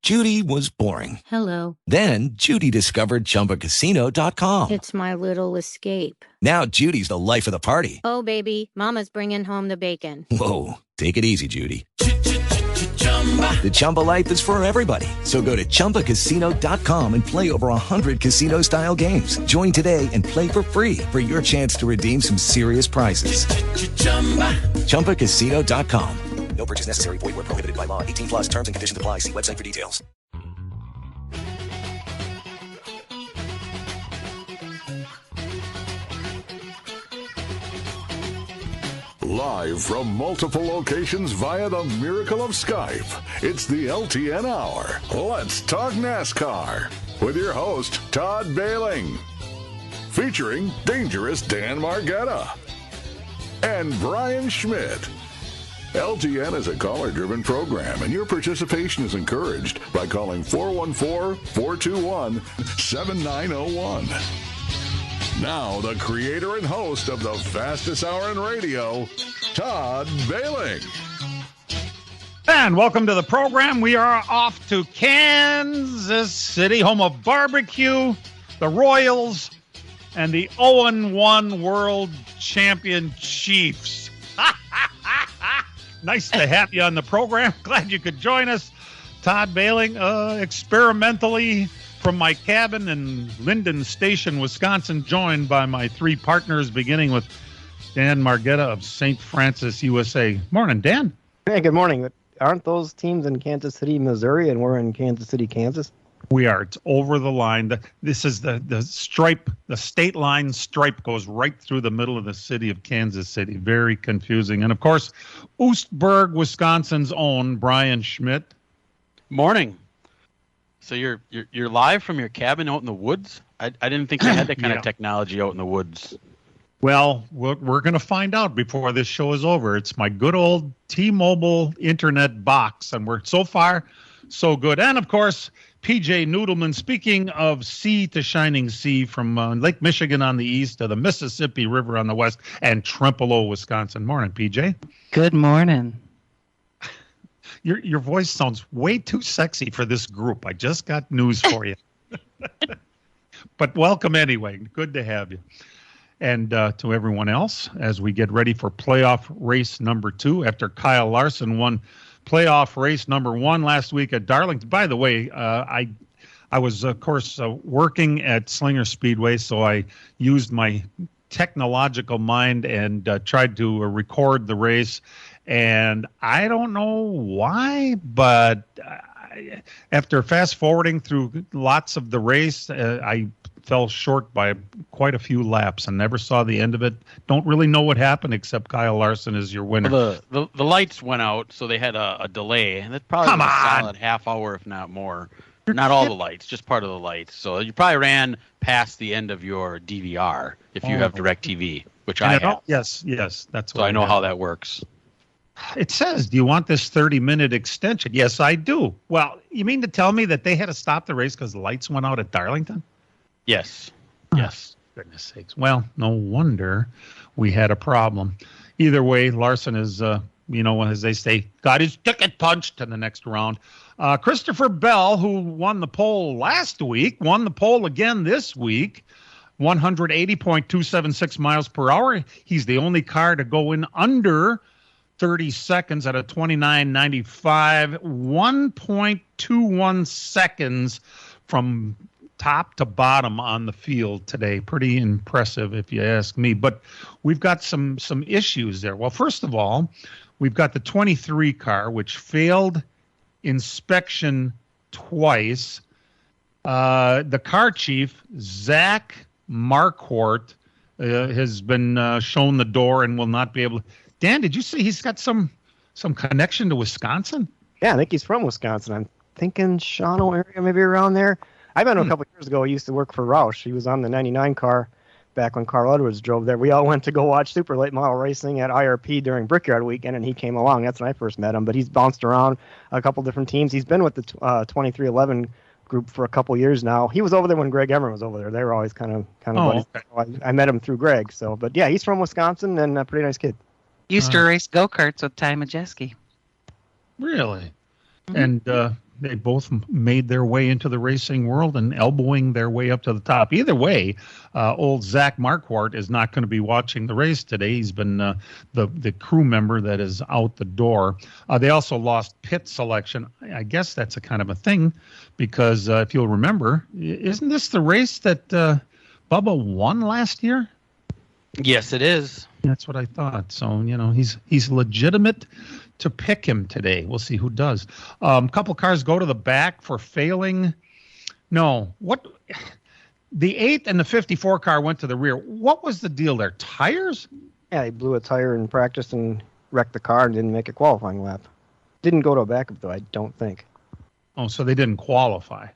Judy was boring. Hello. Then Judy discovered ChumbaCasino.com. It's my little escape. Now Judy's the life of the party. Oh, baby, mama's bringing home the bacon. Whoa, take it easy, Judy. The Chumba life is for everybody. So go to ChumbaCasino.com and play over 100 casino-style games. Join today and play for free for your chance to redeem some serious prizes. ChumbaCasino.com. No purchase necessary. Void where prohibited by law. 18 plus terms and conditions apply. See website for details. Live from multiple locations via the miracle of Skype, it's the LTN Hour. Let's talk NASCAR with your host, Todd Bailing. Featuring dangerous Dan Margetta and Brian Schmidt. LTN is a caller-driven program, and your participation is encouraged by calling 414-421-7901. Now, the creator and host of the fastest hour in radio, Todd Bailing. And welcome to the program. We are off to Kansas City, home of barbecue, the Royals, and the 0-1 world champion Chiefs. Nice to have you on the program. Glad you could join us. Todd Bailing, experimentally from my cabin in Linden Station, Wisconsin, joined by my three partners, beginning with Dan Margetta of St. Francis, USA. Morning, Dan. Hey, good morning. Aren't those teams in Kansas City, Missouri, and we're in Kansas City, Kansas? We are. It's over the line. This is the stripe, the state line stripe goes right through the middle of the city of Kansas City. Very confusing. And, of course, Oostburg, Wisconsin's own Brian Schmidt. Morning. So you're live from your cabin out in the woods? I didn't think you had that kind of technology out in the woods. Well, we're going to find out before this show is over. It's my good old T-Mobile internet box, and we're so far so good. And, of course, PJ Noodleman, speaking of sea to shining sea, from Lake Michigan on the east to the Mississippi River on the west, and Trempealeau, Wisconsin. Morning, PJ. Good morning. Your voice sounds way too sexy for this group. I just got news for you. But welcome anyway. Good to have you. And to everyone else, as we get ready for playoff race number 2, after Kyle Larson won playoff race number 1 last week at Darlington. By the way, I was, of course, working at Slinger Speedway, so I used my technological mind and tried to record the race. And I don't know why, but after fast forwarding through lots of the race, I fell short by quite a few laps and never saw the end of it. Don't really know what happened, except Kyle Larson is your winner. Well, the lights went out, so they had a delay, and that's probably a solid half hour, if not more. Not all the lights, just part of the lights. So you probably ran past the end of your DVR if you have DirecTV, which I have. Yes, that's what so I know how that works. It says, do you want this 30-minute extension? Yes, I do. Well, you mean to tell me that they had to stop the race because the lights went out at Darlington? Yes. Yes. Goodness sakes. Well, no wonder we had a problem. Either way, Larson is, as they say, got his ticket punched in the next round. Christopher Bell, who won the pole last week, won the pole again this week. 180.276 miles per hour. He's the only car to go in under 30 seconds at a 29.95, 1.21 seconds from top to bottom on the field today. Pretty impressive, if you ask me. But we've got some issues there. Well, first of all, we've got the 23 car, which failed inspection twice. The car chief, Zach Marquardt, has been shown the door and will not be able to. Dan, did you see he's got some connection to Wisconsin? Yeah, I think he's from Wisconsin. I'm thinking Shawano area, maybe around there. I met him a couple years ago. He used to work for Roush. He was on the 99 car back when Carl Edwards drove there. We all went to go watch super late model racing at IRP during Brickyard weekend, and he came along. That's when I first met him. But he's bounced around a couple different teams. He's been with the 2311 group for a couple years now. He was over there when Greg Emmer was over there. They were always kind of buddies. Okay. I met him through Greg. So, but yeah, he's from Wisconsin and a pretty nice kid. Used to race go-karts with Ty Majeski. Really? Mm-hmm. And They both made their way into the racing world and elbowing their way up to the top. Either way, old Zach Marquardt is not going to be watching the race today. He's been the crew member that is out the door. They also lost pit selection. I guess that's a kind of a thing because if you'll remember, isn't this the race that Bubba won last year? Yes, it is. That's what I thought. So, he's legitimate to pick him today. We'll see who does. A couple cars go to the back for failing. No. What? The 8 and the 54 car went to the rear. What was the deal there? Tires? Yeah, he blew a tire in practice and wrecked the car and didn't make a qualifying lap. Didn't go to a backup, though, I don't think. Oh, so they didn't qualify.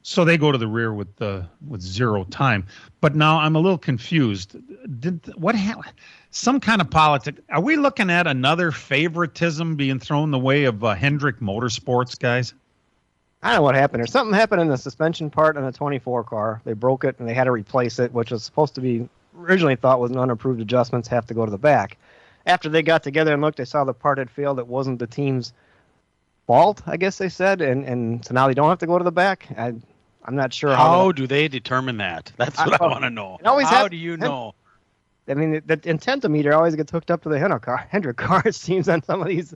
So they go to the rear with zero time. But now I'm a little confused. What happened? Some kind of politics. Are we looking at another favoritism being thrown the way of Hendrick Motorsports, guys? I don't know what happened. Or something happened in the suspension part on the 24 car. They broke it and they had to replace it, which was supposed to be originally thought was an unapproved adjustments, have to go to the back. After they got together and looked, they saw the part had failed. It wasn't the team's fault, I guess they said, and so now they don't have to go to the back. I'm not sure how do they determine that. That's what I want to know. How do you know? I mean, the intentometer always gets hooked up to the Hendrick car. It seems on some of these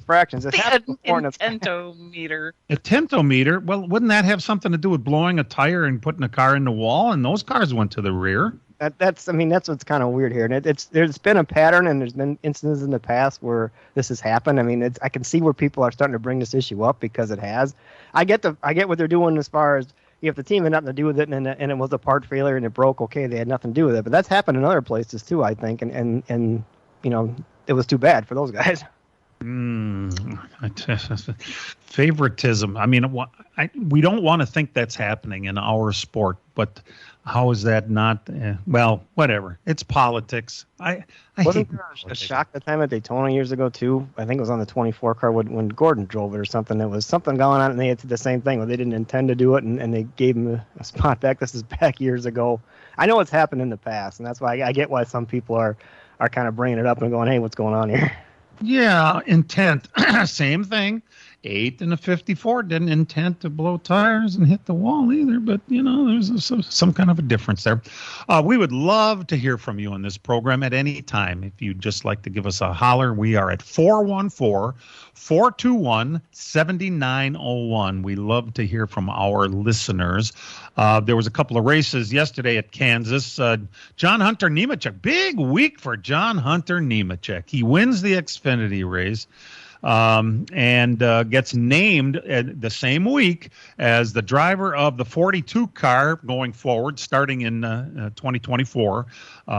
fractions. The intentometer. A tentometer. Well, wouldn't that have something to do with blowing a tire and putting a car in the wall? And those cars went to the rear. That's what's kind of weird here. And there's been a pattern, and there's been instances in the past where this has happened. I mean, I can see where people are starting to bring this issue up because it has. I get what they're doing as far as, if the team had nothing to do with it and it was a part failure and it broke, okay, they had nothing to do with it. But that's happened in other places too, I think, and it was too bad for those guys. Favoritism. I mean, we don't want to think that's happening in our sport, but how is that not? Well, whatever. It's politics. I wasn't there a shock the time at Daytona years ago too? I think it was on the 24 car when Gordon drove it or something. There was something going on, and they had the same thing where they didn't intend to do it, and they gave him a spot back. This is back years ago. I know it's happened in the past, and that's why I get why some people are kind of bringing it up and going, "Hey, what's going on here?" Yeah, intent. Same thing. 8 and a 54 didn't intend to blow tires and hit the wall either, but there's some kind of a difference there. We would love to hear from you on this program at any time. If you'd just like to give us a holler, we are at 414-421-7901. We love to hear from our listeners. There was a couple of races yesterday at Kansas. John Hunter Nemechek, big week for John Hunter Nemechek. He wins the Xfinity race. And gets named the same week as the driver of the 42 car going forward, starting in 2024.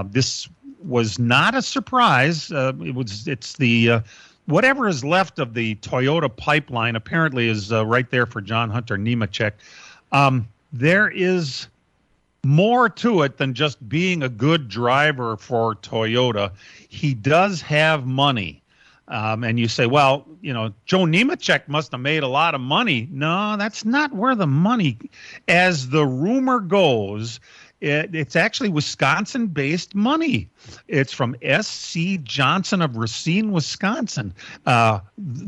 This was not a surprise. It's the whatever is left of the Toyota pipeline apparently is right there for John Hunter Nemechek. There is more to it than just being a good driver for Toyota. He does have money. And you say, well, Joe Nemechek must have made a lot of money. No, that's not where the money, as the rumor goes, it's actually Wisconsin-based money. It's from S.C. Johnson of Racine, Wisconsin. The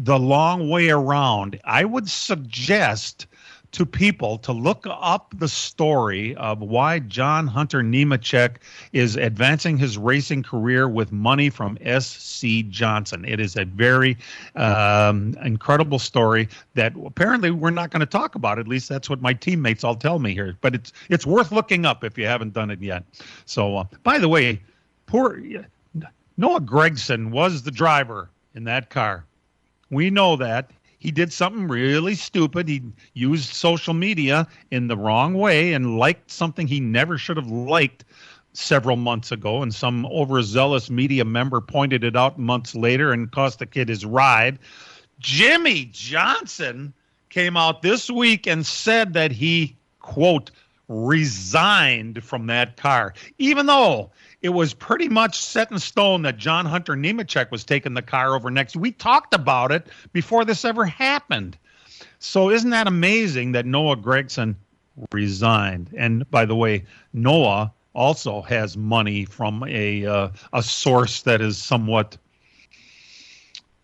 long way around. I would suggest to people to look up the story of why John Hunter Nemechek is advancing his racing career with money from S.C. Johnson. It is a very incredible story that apparently we're not going to talk about. At least that's what my teammates all tell me here. But it's worth looking up if you haven't done it yet. So, by the way, poor Noah Gragson was the driver in that car. We know that. He did something really stupid. He used social media in the wrong way and liked something he never should have liked several months ago. And some overzealous media member pointed it out months later and cost the kid his ride. Jimmy Johnson came out this week and said that he, quote, resigned from that car, even though it was pretty much set in stone that John Hunter Nemechek was taking the car over next. We talked about it before this ever happened. So isn't that amazing that Noah Gragson resigned? And by the way, Noah also has money from a source that is somewhat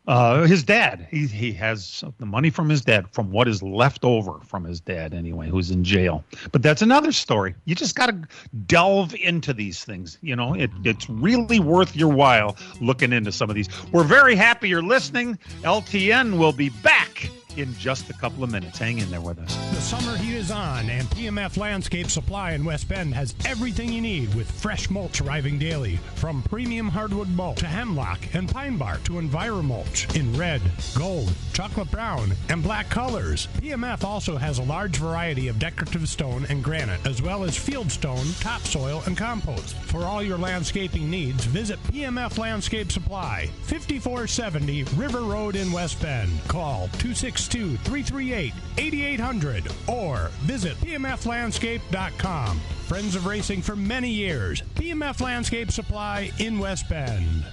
His dad. He has the money from his dad, from what is left over from his dad anyway, who's in jail. But that's another story. You just got to delve into these things. You know, it's really worth your while looking into some of these. We're very happy you're listening. LTN will be back in just a couple of minutes. Hang in there with us. The summer heat is on, and PMF Landscape Supply in West Bend has everything you need with fresh mulch arriving daily. From premium hardwood mulch to hemlock and pine bark to EnviroMulch in red, gold, chocolate brown, and black colors. PMF also has a large variety of decorative stone and granite, as well as field stone, topsoil, and compost. For all your landscaping needs, visit PMF Landscape Supply, 5470 River Road in West Bend. Call 262-338-8800 or visit pmflandscape.com. Friends of racing for many years. PMF Landscape Supply in West Bend.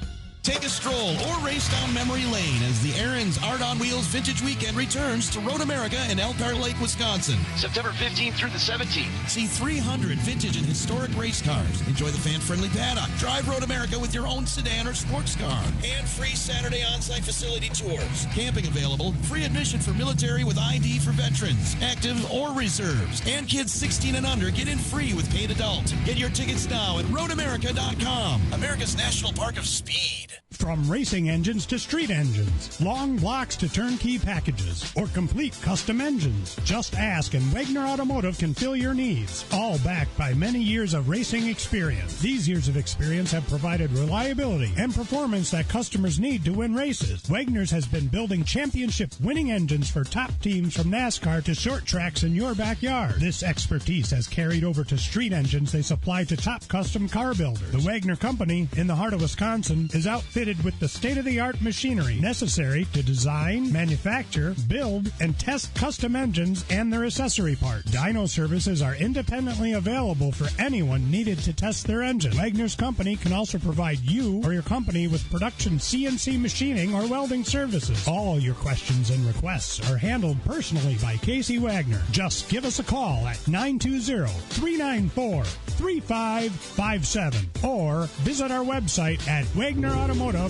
Take a stroll or race down memory lane as the Aaron's Art on Wheels Vintage Weekend returns to Road America in Elkhart Lake, Wisconsin. September 15th through the 17th. See 300 vintage and historic race cars. Enjoy the fan-friendly paddock. Drive Road America with your own sedan or sports car. And free Saturday on-site facility tours. Camping available. Free admission for military with ID for veterans, active or reserves. And kids 16 and under get in free with paid adult. Get your tickets now at roadamerica.com. America's National Park of Speed. From racing engines to street engines, long blocks to turnkey packages, or complete custom engines, just ask and Wagner Automotive can fill your needs. All backed by many years of racing experience. These years of experience have provided reliability and performance that customers need to win races. Wagner's has been building championship-winning engines for top teams from NASCAR to short tracks in your backyard. This expertise has carried over to street engines they supply to top custom car builders. The Wagner Company, in the heart of Wisconsin, is outfitted with the state-of-the-art machinery necessary to design, manufacture, build, and test custom engines and their accessory parts. Dyno services are independently available for anyone needed to test their engine. Wagner's Company can also provide you or your company with production CNC machining or welding services. All your questions and requests are handled personally by Casey Wagner. Just give us a call at 920-394-3557 or visit our website at wagnerautomotive.com.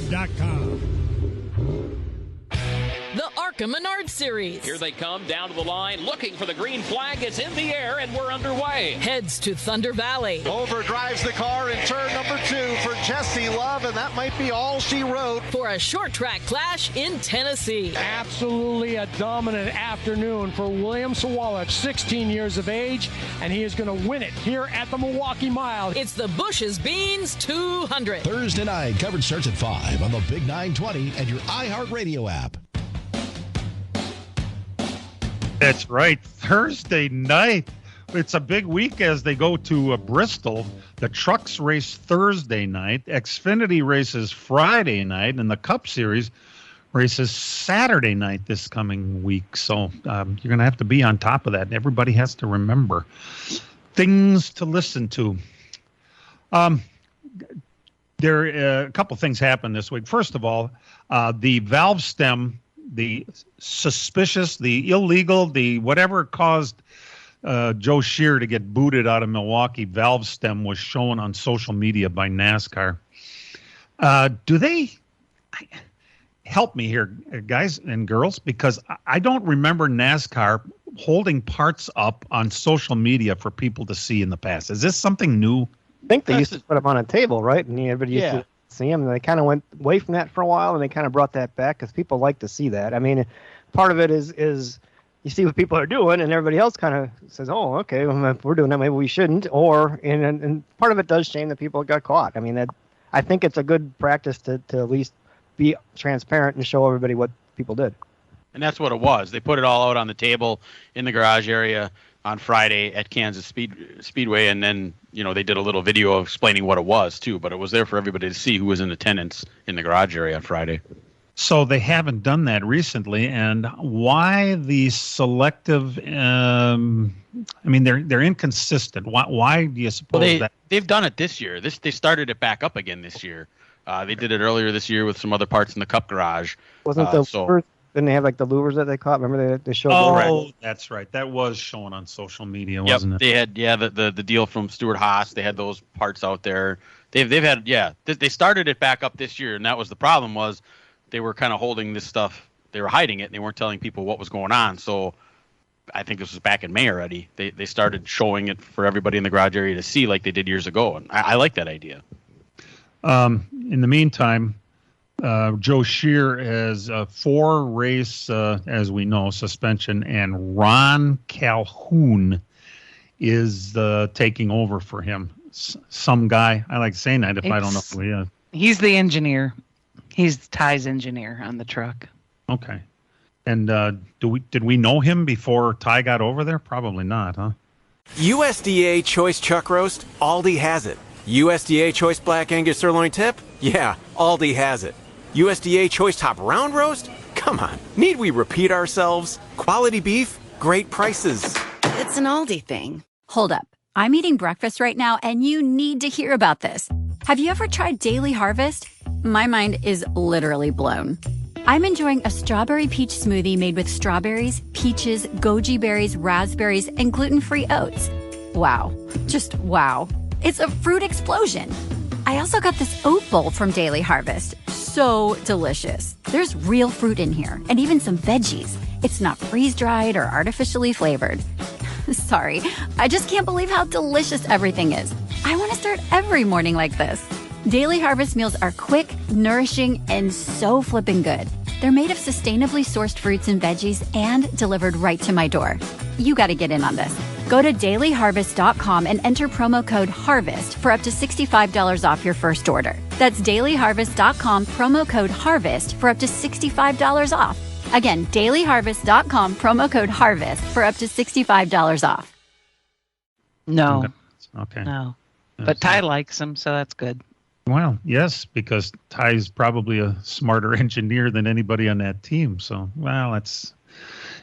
The Arca Menard Series. Here they come down to the line, looking for the green flag. It's in the air, and we're underway. Heads to Thunder Valley. Over drives the car in turn number 2 for Jessie Love, and that might be all she wrote. For a short track clash in Tennessee. Absolutely a dominant afternoon for William Sawalek, 16 years of age, and he is going to win it here at the Milwaukee Mile. It's the Bush's Beans 200. Thursday night, coverage starts at 5 on the Big 920 and your iHeartRadio app. That's right. Thursday night. It's a big week as they go to Bristol. The trucks race Thursday night. Xfinity races Friday night. And the Cup Series races Saturday night this coming week. So you're going to have to be on top of that. Everybody has to remember things to listen to. A couple things happened this week. First of all, the valve stem, the suspicious, the illegal, the whatever caused Joe Shear to get booted out of Milwaukee valve stem was shown on social media by NASCAR. Do they help me here, guys and girls? Because I don't remember NASCAR holding parts up on social media for people to see in the past. Is this something new? I think they used to put them on a table, right? And everybody used to see them, and they kind of went away from that for a while, and they kind of brought that back because people like to see that. I mean, part of it is you see what people are doing, and everybody else kind of says, "Oh, okay, well, if we're doing that, maybe we shouldn't." Or and part of it does shame that people got caught. I mean, I think it's a good practice to at least be transparent and show everybody what people did. And that's what it was. They put it all out on the table in the garage area on Friday at Kansas Speedway, and then they did a little video explaining what it was too. But it was there for everybody to see who was in attendance in the garage area on Friday. So they haven't done that recently, and why the selective? I mean, they're inconsistent. Why do you suppose that? They've done it this year. They started it back up again this year. They did it earlier this year with some other parts in the Cup garage. Wasn't the didn't they have like the louvers that they caught? Remember they showed? Oh, that's right. That was shown on social media, wasn't it? They had the deal from Stuart Haas. They had those parts out there. They've had they started it back up this year, and that was the problem was they were kind of holding this stuff. They were hiding it. And they weren't telling people what was going on. So I think this was back in May already. They started showing it for everybody in the garage area to see like they did years ago. And I like that idea. In the meantime, Joe Shear has a 4-race, as we know, suspension, and Ron Calhoun is taking over for him. Some guy. I like saying that if I don't know who he is. He's the engineer. He's Ty's engineer on the truck. Okay. And did we know him before Ty got over there? Probably not, huh? USDA Choice Chuck Roast, Aldi has it. USDA Choice Black Angus Sirloin Tip? Yeah, Aldi has it. USDA Choice Top Round Roast? Come on, need we repeat ourselves? Quality beef, great prices. It's an Aldi thing. Hold up. I'm eating breakfast right now, and you need to hear about this. Have you ever tried Daily Harvest? My mind is literally blown. I'm enjoying a strawberry peach smoothie made with strawberries, peaches, goji berries, raspberries, and gluten-free oats. Wow. Just wow. It's a fruit explosion. I also got this oat bowl from Daily Harvest. So delicious. There's real fruit in here, and even some veggies. It's not freeze-dried or artificially flavored. Sorry, I just can't believe how delicious everything is. I want to start every morning like this. Daily Harvest meals are quick, nourishing, and so flippin' good. They're made of sustainably sourced fruits and veggies and delivered right to my door. You got to get in on this. Go to dailyharvest.com and enter promo code HARVEST for up to $65 off your first order. That's dailyharvest.com, promo code HARVEST for up to $65 off. Again, dailyharvest.com, promo code HARVEST for up to $65 off. No. Okay. No. But Ty likes him, so that's good. Well, yes, because Ty's probably a smarter engineer than anybody on that team. So, well, that's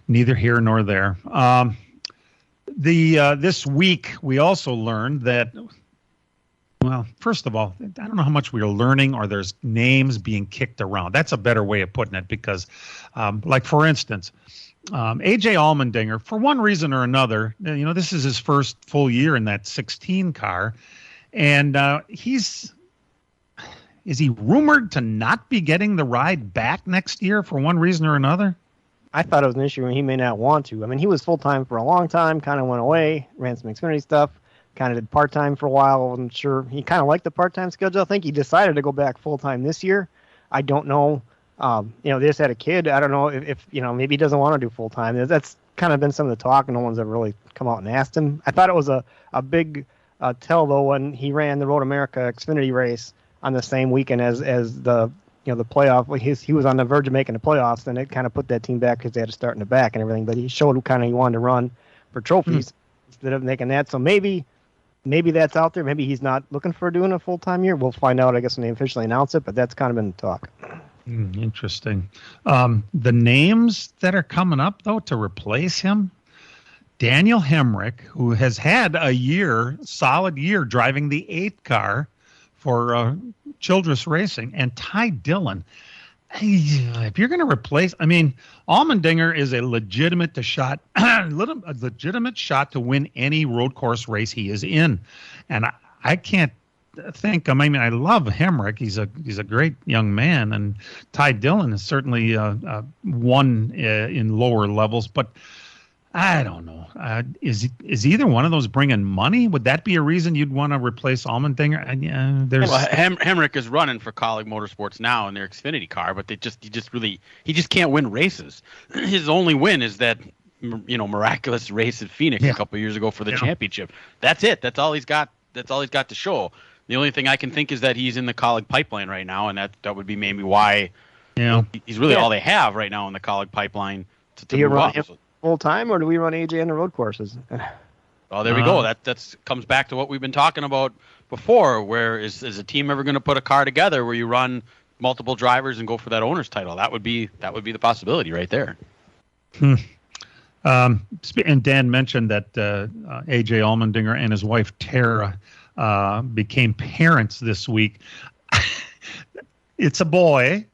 neither here nor there. This week, we also learned that, well, first of all, I don't know how much we are learning or there's names being kicked around. That's a better way of putting it because, like, for instance, A.J. Allmendinger, for one reason or another, this is his first full year in that 16 car, and is he rumored to not be getting the ride back next year for one reason or another? I thought it was an issue and he may not want to. I mean, he was full-time for a long time, kind of went away, ran some Xfinity stuff, kind of did part-time for a while. I wasn't sure. He kind of liked the part-time schedule. I think he decided to go back full-time this year. I don't know. They just had a kid. I don't know if maybe he doesn't want to do full-time. That's kind of been some of the talk, and no one's ever really come out and asked him. I thought it was a big tell, though, when he ran the Road America Xfinity race on the same weekend as the the playoff. He was on the verge of making the playoffs, and it kind of put that team back because they had to start in the back and everything. But he showed kind of he wanted to run for trophies instead of making that. So maybe that's out there. Maybe he's not looking for doing a full-time year. We'll find out, I guess, when they officially announce it. But that's kind of been the talk. Interesting. The names that are coming up though to replace him: Daniel Hemrick, who has had a solid year driving the 8 car for Childress Racing, and Ty Dillon. If you're going to replace, Allmendinger is a legitimate shot to win any road course race he is in, and I can't think. I love Hemrick. He's a great young man, and Ty Dillon is certainly one in lower levels, but I don't know. Is either one of those bringing money? Would that be a reason you'd want to replace Allmendinger? Hemrick is running for Colleague Motorsports now in their Xfinity car, but he just can't win races. His only win is that miraculous race at Phoenix a couple of years ago for the championship. That's it. That's all he's got. That's all he's got to show. The only thing I can think is that he's in the Colleague pipeline right now, and that would be maybe why he's really all they have right now in the Colleague pipeline to move up. Full time, or do we run AJ on the road courses? Oh, there we go. That comes back to what we've been talking about before. Where is a team ever going to put a car together where you run multiple drivers and go for that owner's title? That would be the possibility right there. And Dan mentioned that AJ Allmendinger and his wife Tara became parents this week. It's a boy,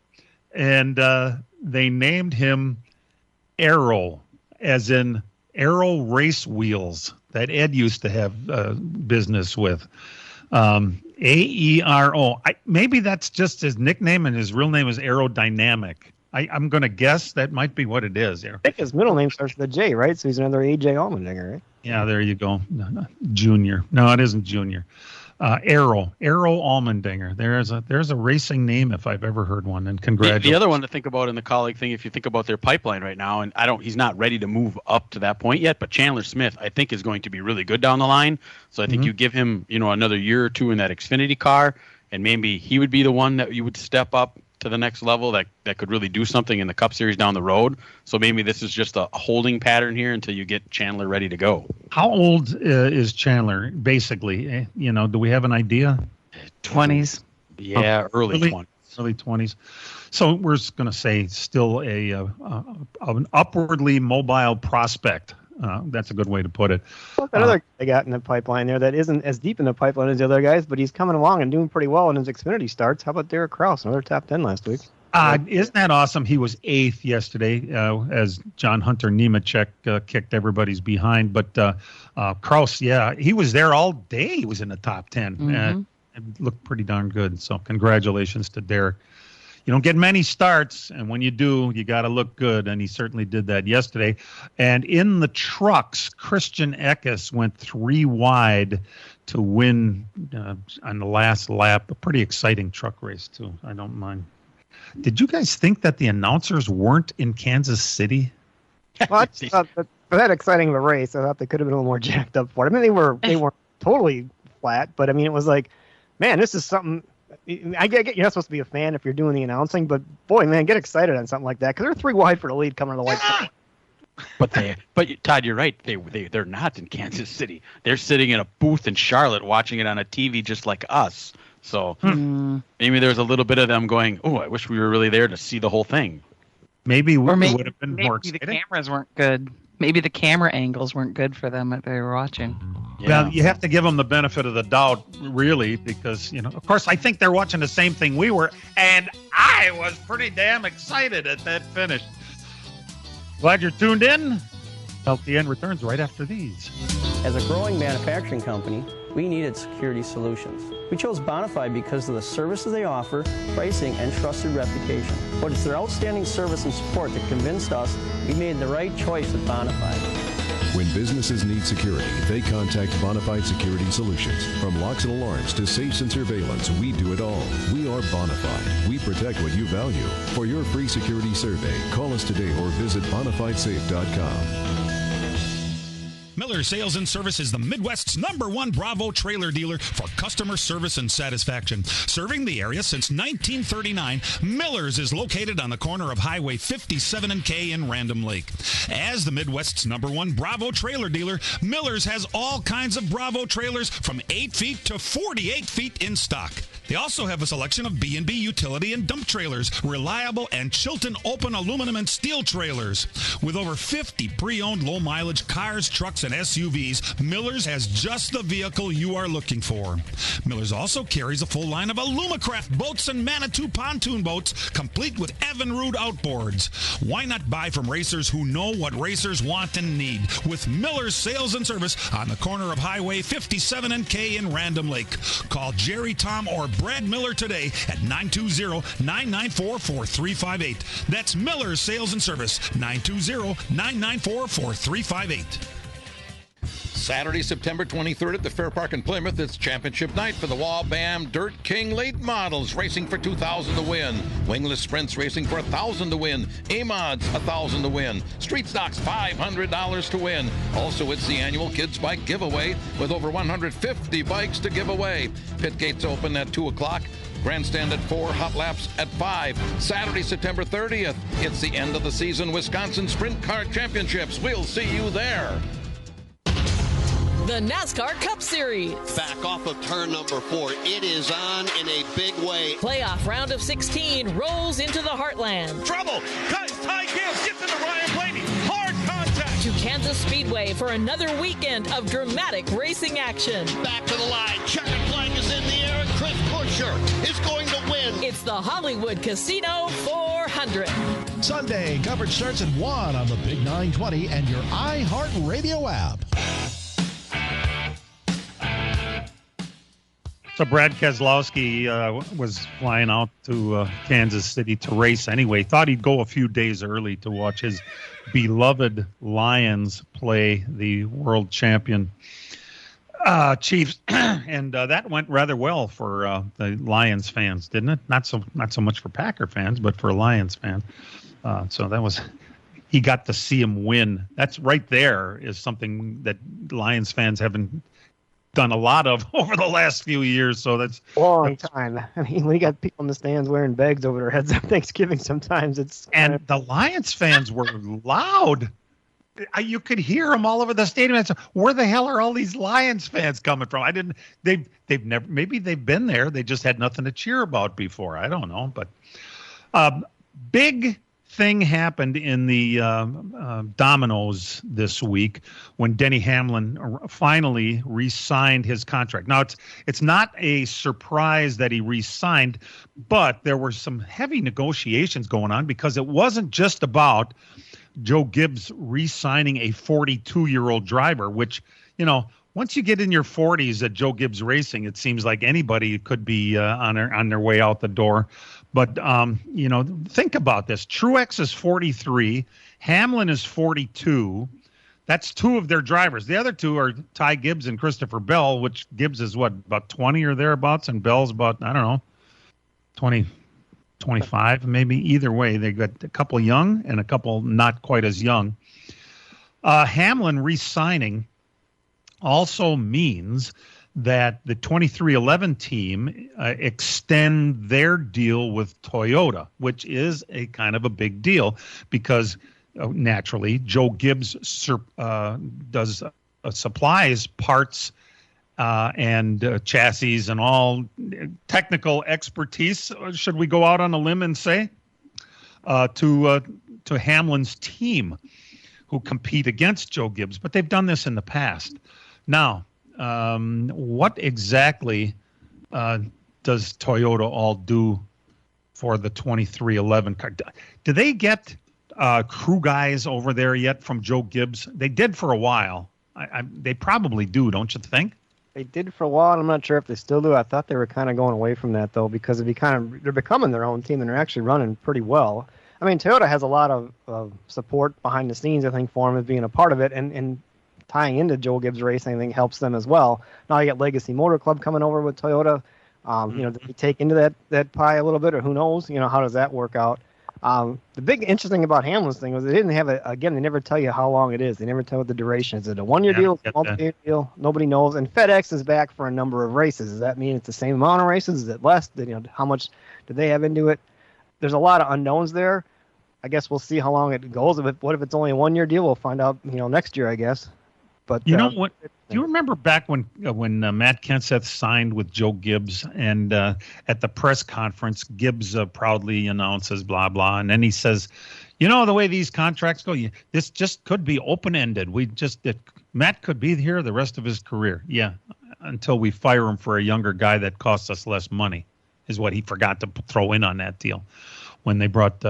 and they named him Arrow, as in Arrow Race Wheels that Ed used to have business with. Aero. Maybe that's just his nickname and his real name is Aerodynamic. I'm going to guess that might be what it is. I think his middle name starts with a J, right? So he's another AJ Allmendinger, right? Yeah, there you go. No, Junior. No, it isn't Junior. Aero Allmendinger. There's a racing name if I've ever heard one. And congratulations. The other one to think about in the colleague thing, if you think about their pipeline right now, and he's not ready to move up to that point yet, but Chandler Smith I think is going to be really good down the line. So I think you give him another year or two in that Xfinity car, and maybe he would be the one that you would step up to the next level that could really do something in the Cup Series down the road. So maybe this is just a holding pattern here until you get Chandler ready to go. How old is Chandler, basically? Do we have an idea? 20s. Yeah, early 20s. Early 20s. So we're going to say still an upwardly mobile prospect. That's a good way to put it. Well, that other guy got in the pipeline there that isn't as deep in the pipeline as the other guys, but he's coming along and doing pretty well in his Xfinity starts. How about Derek Kraus, another top 10 last week? Isn't that awesome? He was 8th yesterday as John Hunter Nemechek kicked everybody's behind. But Kraus, he was there all day. He was in the top 10. And it looked pretty darn good. So congratulations to Derek. You don't get many starts, and when you do, you got to look good, and he certainly did that yesterday. And in the trucks, Christian Eckes went 3 wide to win on the last lap. A pretty exciting truck race, too. I don't mind. Did you guys think that the announcers weren't in Kansas City? Well, for that exciting of a race, I thought they could have been a little more jacked up for it. I mean, they weren't totally flat, but I mean, it was like, man, this is something. I get you're not supposed to be a fan if you're doing the announcing, but boy, man, get excited on something like that because they're 3 wide for the lead coming to the white flag. But Todd, you're right. They're not in Kansas City. They're sitting in a booth in Charlotte watching it on a TV just like us. So maybe there's a little bit of them going, "Oh, I wish we were really there to see the whole thing." Maybe would have been more exciting. Maybe the cameras weren't good. Maybe the camera angles weren't good for them that they were watching. Yeah. Well, you have to give them the benefit of the doubt, really, because, of course, I think they're watching the same thing we were, and I was pretty damn excited at that finish. Glad you're tuned in. LTN returns right after these. As a growing manufacturing company, we needed security solutions. We chose Bonafide because of the services they offer, pricing, and trusted reputation. But it's their outstanding service and support that convinced us we made the right choice with Bonafide. When businesses need security, they contact Bonafide Security Solutions. From locks and alarms to safes and surveillance, we do it all. We are Bonafide. We protect what you value. For your free security survey, call us today or visit BonafideSafe.com. Miller Sales and Service is the Midwest's #1 Bravo trailer dealer for customer service and satisfaction. Serving the area since 1939, Miller's is located on the corner of Highway 57 and K in Random Lake. As the Midwest's #1 Bravo trailer dealer, Miller's has all kinds of Bravo trailers from 8 feet to 48 feet in stock. They also have a selection of B&B utility and dump trailers, reliable and Chilton open aluminum and steel trailers. With over 50 pre-owned low-mileage cars, trucks, and SUVs, Miller's has just the vehicle you are looking for. Miller's also carries a full line of Alumacraft boats and Manitou pontoon boats, complete with Evinrude outboards. Why not buy from racers who know what racers want and need? With Miller's Sales and Service on the corner of Highway 57 and K in Random Lake. Call Jerry, Tom, or Brad Miller today at 920-994-4358. That's Miller's Sales and Service, 920-994-4358. Saturday, September 23rd at the Fair Park in Plymouth, it's championship night for the Wall-Bam Dirt King late models, racing for $2,000 to win. Wingless Sprints racing for $1,000 to win. A-Mods, $1,000 to win. Street Stocks, $500 to win. Also, it's the annual Kids Bike Giveaway with over 150 bikes to give away. Pit gates open at 2 o'clock. Grandstand at 4, hot laps at 5. Saturday, September 30th, it's the end of the season Wisconsin Sprint Car Championships. We'll see you there. The NASCAR Cup Series. Back off of turn number 4. It is on in a big way. Playoff round of 16 rolls into the heartland. Trouble. Ty Gibbs gets into Ryan Blaney. Hard contact. To Kansas Speedway for another weekend of dramatic racing action. Back to the line. Checkered flag is in the air. Chris Buescher is going to win. It's the Hollywood Casino 400. Sunday, coverage starts at 1 on the Big 920 and your iHeart Radio app. So Brad Keselowski was flying out to Kansas City to race anyway. Thought he'd go a few days early to watch his beloved Lions play the world champion Chiefs, and that went rather well for the Lions fans, didn't it? Not so much for Packer fans, but for Lions fans. So that was. He got to see him win. That's right there is something that Lions fans haven't done a lot of over the last few years. So that's long time. I mean, we got people in the stands wearing bags over their heads on Thanksgiving. Sometimes and the Lions fans were loud. You could hear them all over the stadium. Said, where the hell are all these Lions fans coming from? They've never, maybe they've been there. They just had nothing to cheer about before. I don't know, but big thing happened in the Dominoes this week when Denny Hamlin finally re-signed his contract. Now, it's not a surprise that he re-signed, but there were some heavy negotiations going on because it wasn't just about Joe Gibbs re-signing a 42-year-old driver, which, once you get in your 40s at Joe Gibbs Racing, it seems like anybody could be on their way out the door. But, think about this. Truex is 43. Hamlin is 42. That's two of their drivers. The other two are Ty Gibbs and Christopher Bell, which Gibbs is, about 20 or thereabouts, and Bell's about, 20, 25 maybe. Either way, they got a couple young and a couple not quite as young. Hamlin re-signing also means that the 2311 team extend their deal with Toyota, which is a kind of a big deal because naturally Joe Gibbs does supplies parts and chassis and all technical expertise, should we go out on a limb and say, to Hamlin's team who compete against Joe Gibbs. But they've done this in the past. Now, what exactly does Toyota all do for the 2311 car? Do they get crew guys over there yet from Joe Gibbs? They did for a while. They probably do, don't you think? They did for a while. I'm not sure if they still do. I thought they were kind of going away from that, though, because they're becoming their own team, and they're actually running pretty well. I mean, Toyota has a lot of support behind the scenes, I think, for them as being a part of it, and tying into Joe Gibbs Racing, I think, helps them as well. Now you got Legacy Motor Club coming over with Toyota. Do they take into that pie a little bit, or who knows? How does that work out? The big interesting about Hamlin's thing was they didn't have they never tell you how long it is. They never tell what the duration is. Is it a one-year deal? Is it a multi-year deal? Nobody knows. And FedEx is back for a number of races. Does that mean it's the same amount of races? Is it less? How much do they have into it? There's a lot of unknowns there. I guess we'll see how long it goes. What if it's only a one-year deal? We'll find out, next year, I guess. But what? Do you remember back when Matt Kenseth signed with Joe Gibbs, and at the press conference, Gibbs proudly announces blah blah, and then he says, the way these contracts go, this just could be open-ended. Matt could be here the rest of his career. Yeah, until we fire him for a younger guy that costs us less money, is what he forgot to throw in on that deal when they brought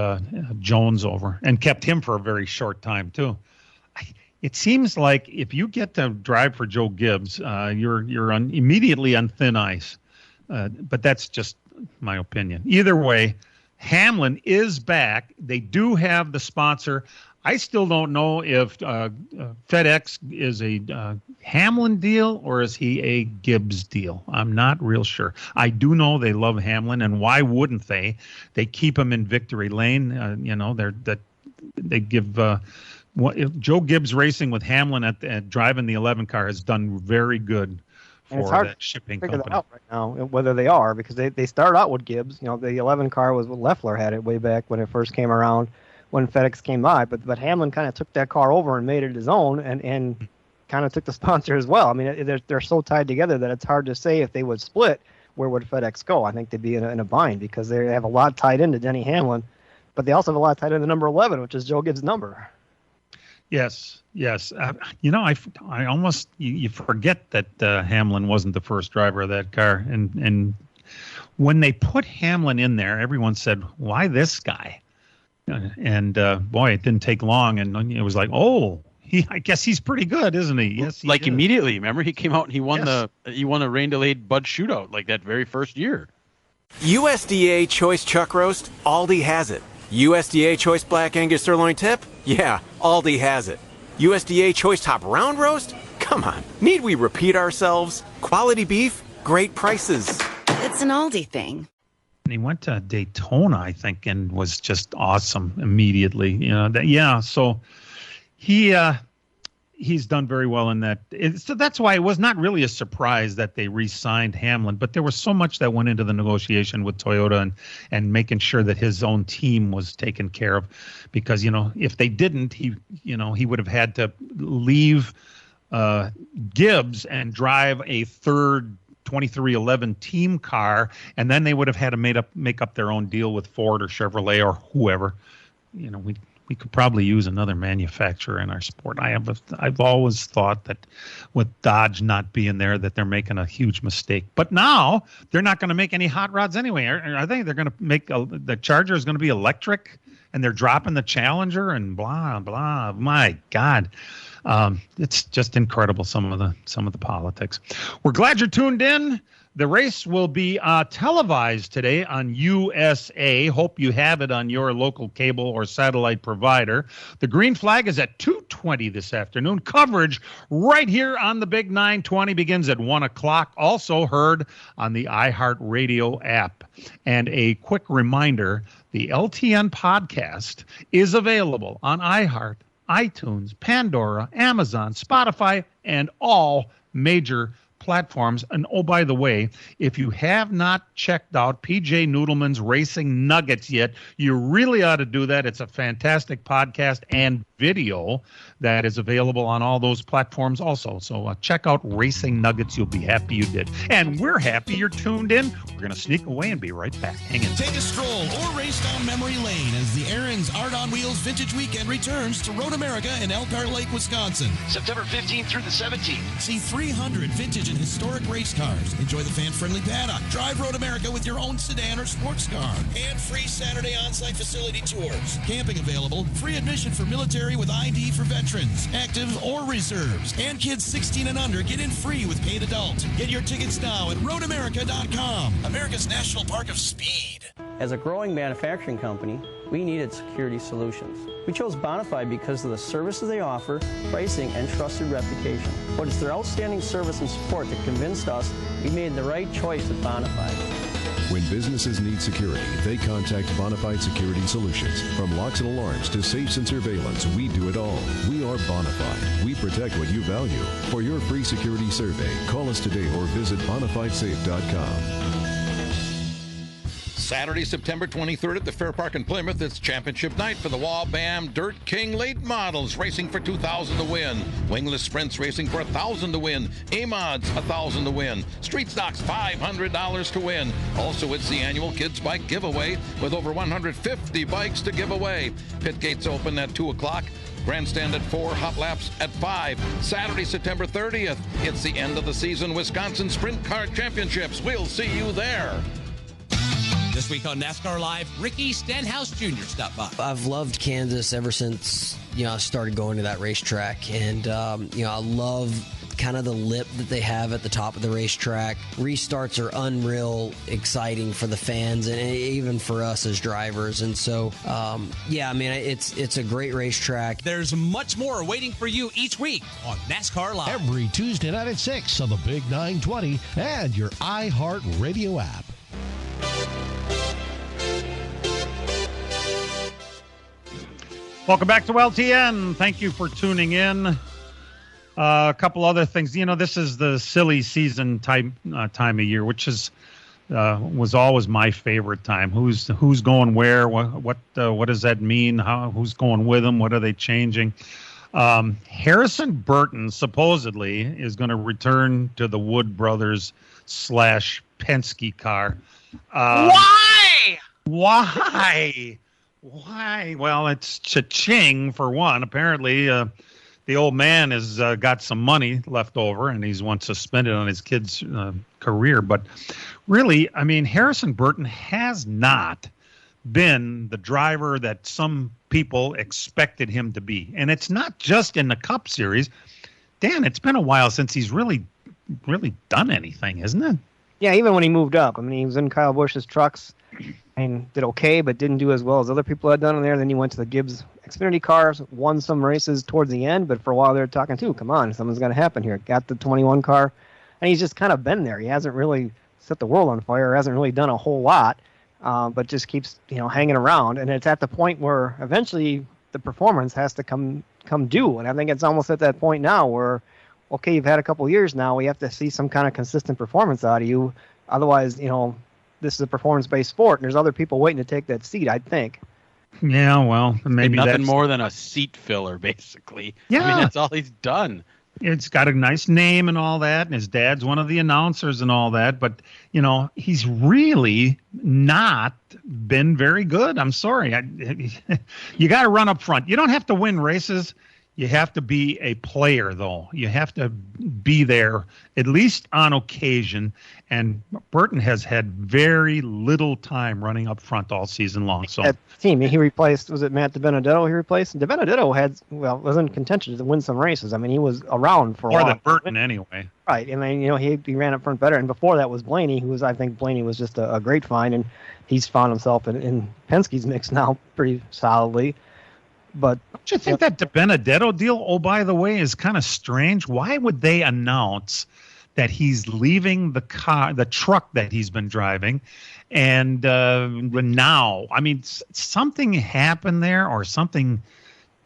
Jones over and kept him for a very short time too. It seems like if you get to drive for Joe Gibbs, you're immediately on thin ice. But that's just my opinion. Either way, Hamlin is back. They do have the sponsor. I still don't know if FedEx is a Hamlin deal or is he a Gibbs deal. I'm not real sure. I do know they love Hamlin, and why wouldn't they? They keep him in victory lane. They give. Joe Gibbs Racing with Hamlin at driving the 11 car has done very good for that shipping company. It's hard to figure that out right now, whether they are, because they started out with Gibbs. The 11 car was what Leffler had it way back when it first came around, when FedEx came by. But Hamlin kind of took that car over and made it his own, and kind of took the sponsor as well. I mean, they're so tied together that it's hard to say if they would split, where would FedEx go? I think they'd be in a bind because they have a lot tied into Denny Hamlin, but they also have a lot tied into number 11, which is Joe Gibbs' number. Yes. I almost you forget that Hamlin wasn't the first driver of that car, and when they put Hamlin in there, everyone said, "Why this guy?" And boy, it didn't take long, and it was like, "Oh, I guess he's pretty good, isn't he? Yes, he is. Immediately. Remember, he came out and he won the rain delayed Bud Shootout like that very first year. USDA Choice Chuck Roast, Aldi has it. USDA Choice Black Angus Sirloin Tip? Yeah, Aldi has it. USDA Choice Top Round Roast? Come on, need we repeat ourselves? Quality beef, great prices. It's an Aldi thing. And he went to Daytona, I think, and was just awesome immediately. So he's done very well in that. So that's why it was not really a surprise that they re-signed Hamlin, but there was so much that went into the negotiation with Toyota and making sure that his own team was taken care of, because, if they didn't, he would have had to leave Gibbs and drive a third 2311 team car, and then they would have had to make up their own deal with Ford or Chevrolet or whoever. We could probably use another manufacturer in our sport. I've always thought that with Dodge not being there, that they're making a huge mistake. But now they're not going to make any hot rods anyway. I think they're going to make the Charger is going to be electric, and they're dropping the Challenger and blah blah. My God. It's just incredible, some of the politics. We're glad you're tuned in. The race will be televised today on USA. Hope you have it on your local cable or satellite provider. The green flag is at 2:20 this afternoon. Coverage right here on the Big 920 begins at 1 o'clock. Also heard on the iHeartRadio app. And a quick reminder, the LTN podcast is available on iHeart, iTunes, Pandora, Amazon, Spotify, and all major platforms. And oh, by the way, if you have not checked out PJ Noodleman's Racing Nuggets yet, you really ought to do that. It's a fantastic podcast and video that is available on all those platforms also. So check out Racing Nuggets. You'll be happy you did. And we're happy you're tuned in. We're going to sneak away and be right back. Hang in. Take a stroll or race down memory lane as the Aaron's Art on Wheels Vintage Weekend returns to Road America in Elkhart Lake, Wisconsin. September 15th through the 17th. See 300 vintage and historic race cars. Enjoy the fan-friendly paddock. Drive Road America with your own sedan or sports car. And free Saturday on-site facility tours. Camping available. Free admission for military with ID for veterans, active or reserves. And kids 16 and under get in free with paid adult. Get your tickets now at roadamerica.com. America's National Park of Speed. As a growing manufacturing company, we needed security solutions. We chose Bonafide because of the services they offer, pricing, and trusted reputation. But it's their outstanding service and support that convinced us we made the right choice with Bonafide. When businesses need security, they contact Bonafide Security Solutions. From locks and alarms to safes and surveillance, we do it all. We are Bonafide. We protect what you value. For your free security survey, call us today or visit bonafidesafe.com. Saturday, September 23rd at the Fair Park in Plymouth, it's championship night for the Wall-Bam Dirt King late models, racing for $2,000 to win. Wingless Sprints racing for $1,000 to win. A-Mods, $1,000 to win. Street Stocks, $500 to win. Also, it's the annual Kids Bike Giveaway with over 150 bikes to give away. Pit gates open at 2 o'clock. Grandstand at 4, hot laps at 5. Saturday, September 30th, it's the end of the season Wisconsin Sprint Car Championships. We'll see you there. This week on NASCAR Live, Ricky Stenhouse Jr. stopped by. I've loved Kansas ever since, I started going to that racetrack. And, I love kind of the lip that they have at the top of the racetrack. Restarts are unreal exciting for the fans and even for us as drivers. And so, it's a great racetrack. There's much more waiting for you each week on NASCAR Live. Every Tuesday night at 6 on the Big 920 and your iHeart Radio app. Welcome back to LTN. Thank you for tuning in. A couple other things. This is the silly season time of year, which was always my favorite time. Who's going where? What does that mean? Who's going with them? What are they changing? Harrison Burton supposedly is going to return to the Wood Brothers / Penske car. Why? Why? Well, it's cha-ching for one. Apparently, the old man has got some money left over, and he wants to spend it on his kid's career. But really, Harrison Burton has not been the driver that some people expected him to be. And it's not just in the Cup Series. Dan, it's been a while since he's really done anything, isn't it? Yeah, even when he moved up. I mean, he was in Kyle Busch's trucks and did okay, but didn't do as well as other people had done in there. Then he went to the Gibbs Xfinity cars, won some races towards the end, but for a while they were talking too, come on, something's going to happen here. Got the 21 car, and he's just kind of been there. He hasn't really set the world on fire, hasn't really done a whole lot, but just keeps hanging around. And it's at the point where eventually the performance has to come due. And I think it's almost at that point now where, okay, you've had a couple of years now, we have to see some kind of consistent performance out of you. Otherwise, this is a performance-based sport, and there's other people waiting to take that seat, I think. Yeah, well, maybe nothing more than a seat filler, basically. Yeah. I mean, that's all he's done. It's got a nice name and all that, and his dad's one of the announcers and all that, but, he's really not been very good. I'm sorry. You got to run up front. You don't have to win races. You have to be a player, though. You have to be there at least on occasion. And Burton has had very little time running up front all season long. So that team, he replaced, was it Matt DiBenedetto he replaced? And DiBenedetto was in contention to win some races. I mean, he was around for a while. More than Burton anyway. Right. And then, he ran up front better. And before that was Blaney, I think Blaney was just a great find. And he's found himself in Penske's mix now pretty solidly. But don't you think that DiBenedetto deal, oh, by the way, is kind of strange? Why would they announce that he's leaving the truck that he's been driving, and now? I mean, something happened there, or something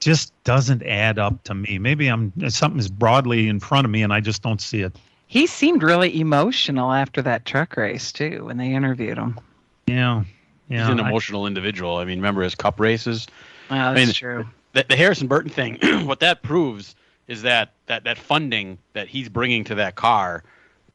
just doesn't add up to me. Maybe something is broadly in front of me, and I just don't see it. He seemed really emotional after that truck race too, when they interviewed him. Yeah. He's an emotional individual. I mean, remember his Cup races? Well, that's true. The Harrison Burton thing, what that proves is that funding that he's bringing to that car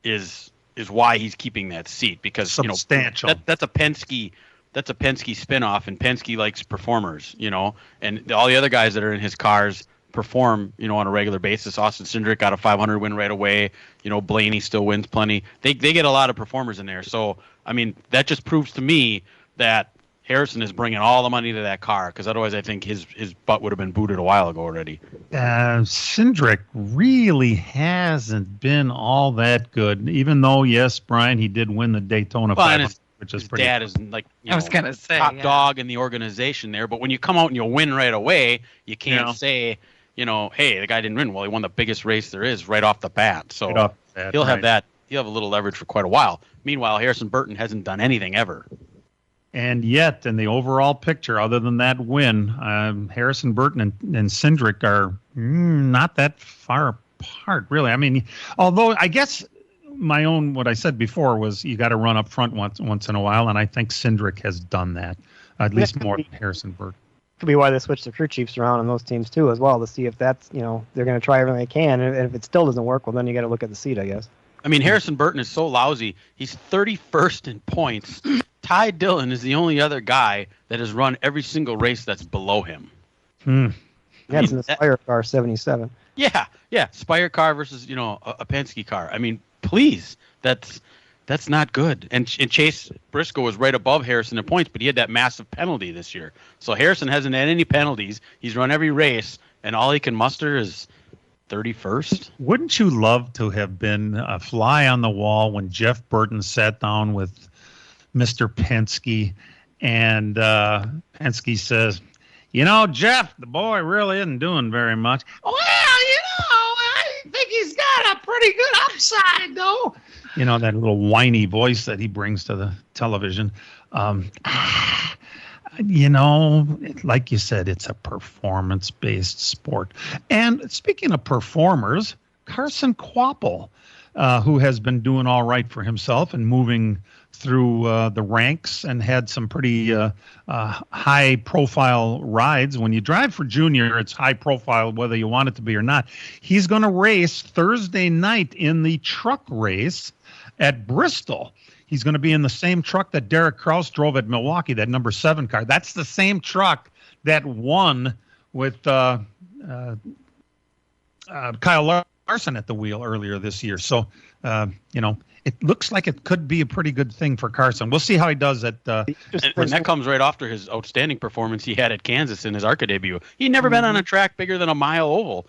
is why he's keeping that seat, because substantial. That's a Penske spinoff, and Penske likes performers, and all the other guys that are in his cars perform, on a regular basis. Austin Cindric got a 500 win right away. Blaney still wins plenty. They get a lot of performers in there. So I mean, that just proves to me that Harrison is bringing all the money to that car, because otherwise I think his butt would have been booted a while ago already. Cindric really hasn't been all that good, even though, yes, Brian, he did win the Daytona 500, which is pretty. His dad is like I was gonna say top dog in the organization there, but when you come out and you win right away, you can't say, hey, the guy didn't win. Well, he won the biggest race there is right off the bat, so he'll have that. He'll have a little leverage for quite a while. Meanwhile, Harrison Burton hasn't done anything ever. And yet, in the overall picture, other than that win, Harrison Burton and Cindric are not that far apart, really. I mean, although I guess what I said before was you got to run up front once in a while, and I think Cindric has done that, at least more than Harrison Burton. Could be why they switched the crew chiefs around on those teams, too, as well, to see if that's, they're going to try everything they can. And if it still doesn't work, well, then you got to look at the seat, I guess. I mean, Harrison Burton is so lousy. He's 31st in points. Ty Dillon is the only other guy that has run every single race that's below him. Yeah, it's in the Spire car 77. Yeah, Spire car versus a Penske car. I mean, please, that's not good. And Chase Briscoe was right above Harrison in points, but he had that massive penalty this year. So Harrison hasn't had any penalties. He's run every race, and all he can muster is 31st. Wouldn't you love to have been a fly on the wall when Jeff Burton sat down with Mr. Penske, and Penske says, Jeff, the boy really isn't doing very much. Well, I think he's got a pretty good upside, though. That little whiny voice that he brings to the television. Like you said, it's a performance-based sport. And speaking of performers, Carson Kvapil, who has been doing all right for himself and moving through the ranks and had some pretty high-profile rides. When you drive for Junior, it's high-profile whether you want it to be or not. He's going to race Thursday night in the truck race at Bristol. He's going to be in the same truck that Derek Kraus drove at Milwaukee, that number 7 car. That's the same truck that won with Kyle Carson at the wheel earlier this year. So, it looks like it could be a pretty good thing for Carson. We'll see how he does at. And that comes right after his outstanding performance he had at Kansas in his ARCA debut. He'd never been on a track bigger than a mile oval.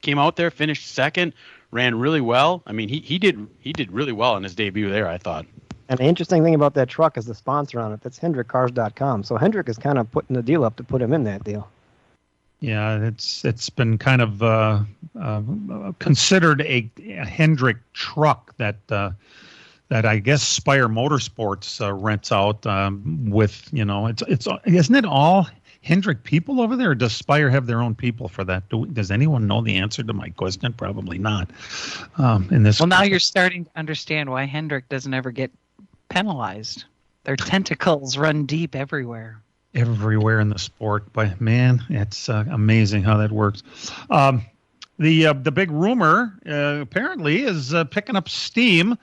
Came out there, finished second, ran really well. I mean, he did really well in his debut there, I thought. And the interesting thing about that truck is the sponsor on it. That's HendrickCars.com. So Hendrick is kind of putting the deal up to put him in that deal. Yeah, it's been kind of considered a Hendrick truck that I guess Spire Motorsports rents out with, it's isn't it all Hendrick people over there, or does Spire have their own people for that? Does anyone know the answer to my question? Probably not. Now you're starting to understand why Hendrick doesn't ever get penalized. Their tentacles run deep everywhere. Everywhere in the sport, but man, it's amazing how that works. The big rumor apparently is picking up steam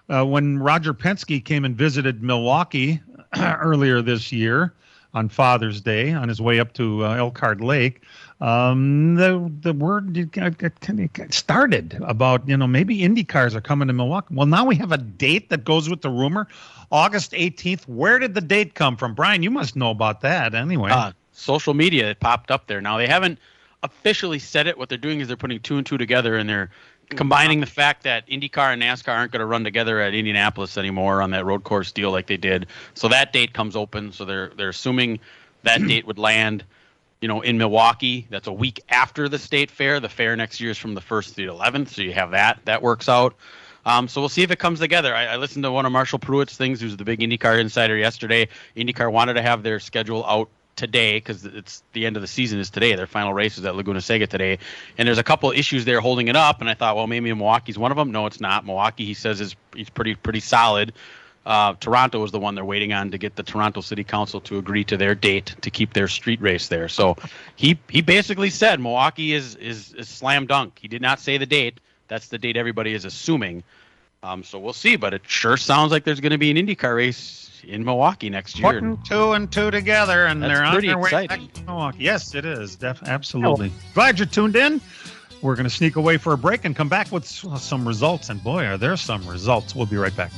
when Roger Penske came and visited Milwaukee earlier this year on Father's Day on his way up to Elkhart Lake. The word started about, maybe Indy cars are coming to Milwaukee. Well, now we have a date that goes with the rumor, August 18th. Where did the date come from? Brian, you must know about that anyway. Social media, it popped up there. Now, they haven't officially said it. What they're doing is they're putting two and two together, and they're combining the fact that IndyCar and NASCAR aren't going to run together at Indianapolis anymore on that road course deal like they did. So that date comes open. So they're assuming that date would land, in Milwaukee. That's a week after the state fair. The fair next year is from the 1st to the 11th. So you have that. That works out. So we'll see if it comes together. I listened to one of Marshall Pruitt's things, who's the big IndyCar insider, yesterday. IndyCar wanted to have their schedule out today because it's the end of the season is today. Their final race is at Laguna Seca today. And there's a couple of issues there holding it up. And I thought, well, maybe Milwaukee's one of them. No, it's not. Milwaukee, he says, he's pretty solid. Toronto is the one they're waiting on to get the Toronto City Council to agree to their date to keep their street race there. So he basically said Milwaukee is slam dunk. He did not say the date. That's the date everybody is assuming. So we'll see. But it sure sounds like there's going to be an IndyCar race in Milwaukee next year. Putting two and two together, and they're on their way exciting. back to Milwaukee. Yes, it is. Absolutely. Glad you're tuned in. We're going to sneak away for a break and come back with some results. And boy, are there some results. We'll be right back.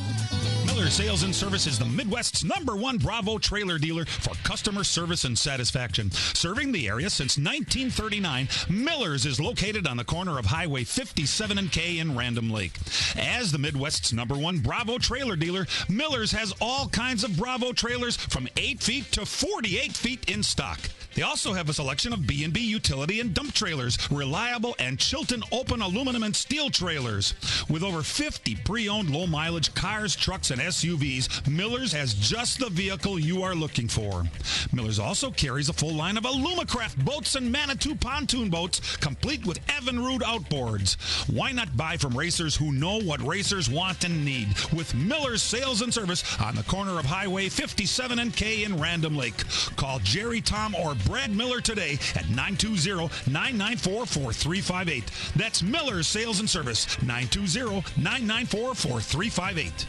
Miller Sales and Service is the Midwest's #1 Bravo trailer dealer for customer service and satisfaction. Serving the area since 1939, Miller's is located on the corner of Highway 57 and K in Random Lake. As the Midwest's #1 Bravo trailer dealer, Miller's has all kinds of Bravo trailers from 8 feet to 48 feet in stock. They also have a selection of B&B utility and dump trailers, reliable and Chilton open aluminum and steel trailers. With over 50 pre-owned low-mileage cars, trucks, and SUVs, Miller's has just the vehicle you are looking for. Miller's also carries a full line of Alumacraft boats and Manitou pontoon boats, complete with Evinrude outboards. Why not buy from racers who know what racers want and need? With Miller's Sales and Service on the corner of Highway 57 and K in Random Lake. Call Jerry, Tom, or Brad Miller today at 920-994-4358. That's Miller's Sales and Service, 920-994-4358.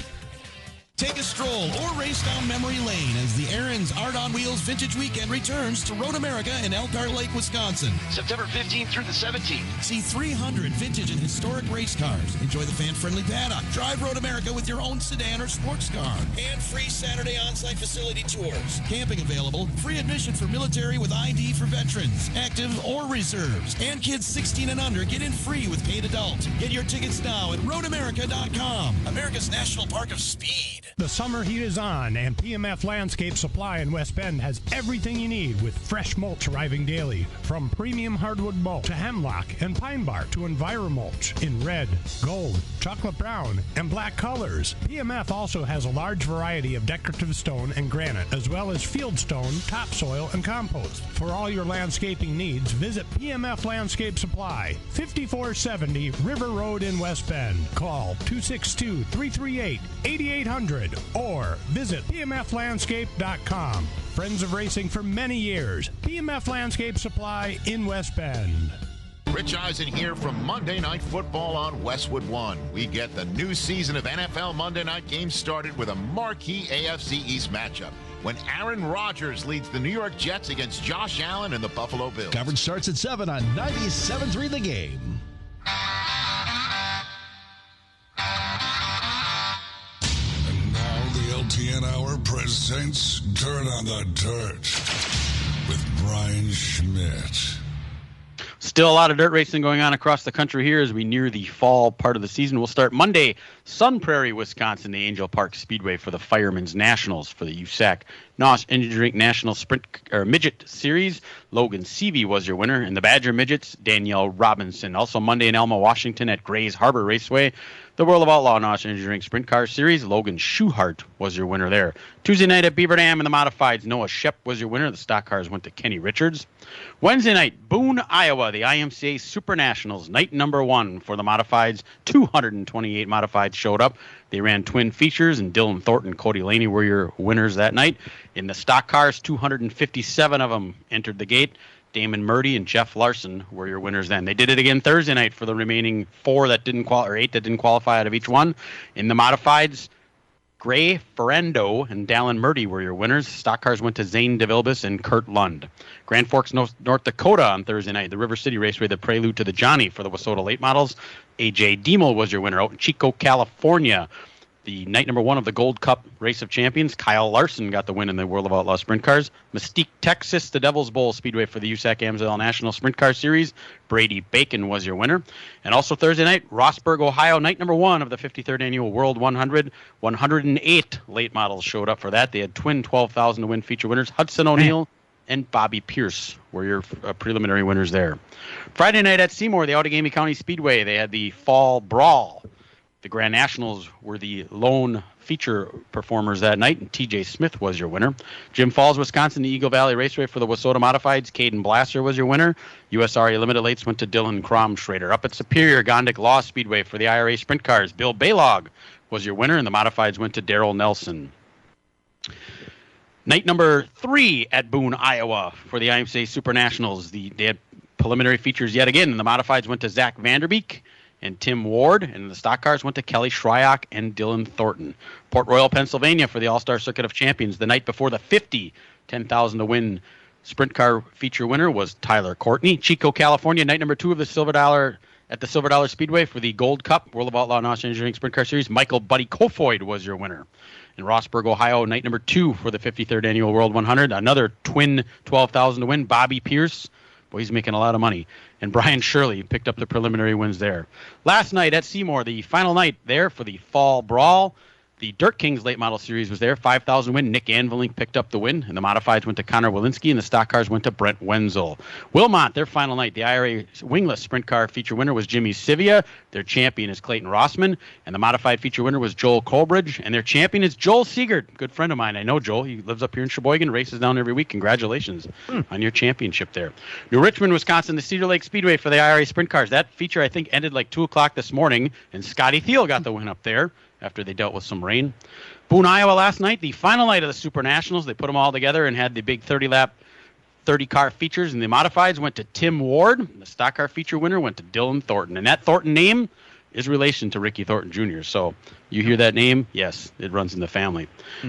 Take a stroll or race down memory lane as the Aaron's Art on Wheels Vintage Weekend returns to Road America in Elkhart Lake, Wisconsin. September 15th through the 17th. See 300 vintage and historic race cars. Enjoy the fan-friendly paddock. Drive Road America with your own sedan or sports car. And free Saturday on-site facility tours. Camping available. Free admission for military with ID for veterans, active or reserves. And kids 16 and under get in free with paid adult. Get your tickets now at roadamerica.com. America's National Park of Speed. The summer heat is on, and PMF Landscape Supply in West Bend has everything you need with fresh mulch arriving daily. From premium hardwood mulch to hemlock and pine bark to EnviroMulch in red, gold, chocolate brown, and black colors. PMF also has a large variety of decorative stone and granite, as well as field stone, topsoil, and compost. For all your landscaping needs, visit PMF Landscape Supply, 5470 River Road in West Bend. Call 262-338-8800 or visit pmflandscape.com. Friends of racing for many years. PMF Landscape Supply in West Bend. Rich Eisen here from Monday Night Football on Westwood One. We get the new season of NFL Monday Night games started with a marquee AFC East matchup when Aaron Rodgers leads the New York Jets against Josh Allen and the Buffalo Bills. Coverage starts at 7 on 97.3 The Game. LTN Hour presents Dirt on the Dirt with Brian Schmidt. Still a lot of dirt racing going on across the country here as we near the fall part of the season. We'll start Monday, Sun Prairie, Wisconsin, the Angel Park Speedway for the Firemen's Nationals for the USAC NOS Energy Drink National Sprint Midget Series. Logan Seavey was your winner. And the Badger Midgets, Danielle Robinson. Also Monday in Elma, Washington at Grays Harbor Raceway, the World of Outlaw NOS Energy Drink Sprint Car Series. Logan Schuhart was your winner there. Tuesday night at Beaver Dam in the Modifieds, Noah Shep was your winner. The stock cars went to Kenny Richards. Wednesday night, Boone, Iowa, the IMCA Super Nationals, night number 1 for the Modifieds. 228 Modifieds showed up. They ran twin features, and Dylan Thornton, Cody Laney were your winners that night. In the stock cars, 257 of them entered the gate. Damon Murdy and Jeff Larson were your winners then. They did it again Thursday night for the remaining 8 that didn't qualify out of each one. In the Modifieds, Gray Ferrando and Dallin Murdy were your winners. Stock cars went to Zane DeVilbus and Kurt Lund. Grand Forks, North Dakota on Thursday night, the River City Raceway, the prelude to the Johnny for the Wissota late models. AJ Diemel was your winner. Out in Chico, California, the night number 1 of the Gold Cup Race of Champions, Kyle Larson got the win in the World of Outlaw Sprint Cars. Mesquite, Texas, the Devil's Bowl Speedway for the USAC AMSL National Sprint Car Series. Brady Bacon was your winner. And also Thursday night, Rossburg, Ohio, night number 1 of the 53rd Annual World 100. 108 late models showed up for that. They had twin 12,000 to win feature winners. Hudson O'Neill and Bobby Pierce were your preliminary winners there. Friday night at Seymour, the Outagamie County Speedway, they had the Fall Brawl. The Grand Nationals were the lone feature performers that night, and TJ Smith was your winner. Jim Falls, Wisconsin, the Eagle Valley Raceway for the Wissota Modifieds. Caden Blaster was your winner. USRA Limited Lates went to Dylan Kromschrader. Up at Superior, Gondik Law Speedway for the IRA Sprint Cars. Bill Baylog was your winner, and the Modifieds went to Daryl Nelson. Night number 3 at Boone, Iowa for the IMCA Super Nationals. They had preliminary features yet again, and the Modifieds went to Zach Vanderbeek and Tim Ward, and the stock cars went to Kelly Shryock and Dylan Thornton. Port Royal, Pennsylvania for the All-Star Circuit of Champions. The night before the 10,000 to win sprint car feature winner was Tyler Courtney. Chico, California, night number 2 of the Silver Dollar at the Silver Dollar Speedway for the Gold Cup World of Outlaw NOS Engineering Sprint Car Series. Michael Buddy Kofoid was your winner. In Rossburg, Ohio, night number 2 for the 53rd Annual World 100. Another twin 12,000 to win. Bobby Pierce. Boy, he's making a lot of money. And Brian Shirley picked up the preliminary wins there. Last night at Seymour, the final night there for the Fall Brawl. The Dirt Kings Late Model Series was there. 5,000 win. Nick Anveling picked up the win. And the Modifieds went to Connor Walensky, and the stock cars went to Brent Wenzel. Wilmot, their final night. The IRA Wingless Sprint Car feature winner was Jimmy Sivia. Their champion is Clayton Rossman. And the Modified feature winner was Joel Colbridge. And their champion is Joel Siegert. Good friend of mine. I know Joel. He lives up here in Sheboygan, races down every week. Congratulations on your championship there. New Richmond, Wisconsin, the Cedar Lake Speedway for the IRA Sprint Cars. That feature, I think, ended like 2 o'clock this morning. And Scotty Thiel got the win up there after they dealt with some rain. Boone, Iowa last night, the final night of the Super Nationals. They put them all together and had the big 30-lap, 30-car features. And the Modifieds went to Tim Ward. The stock car feature winner went to Dylan Thornton. And that Thornton name is relation to Ricky Thornton Jr. So you hear that name? Yes, it runs in the family.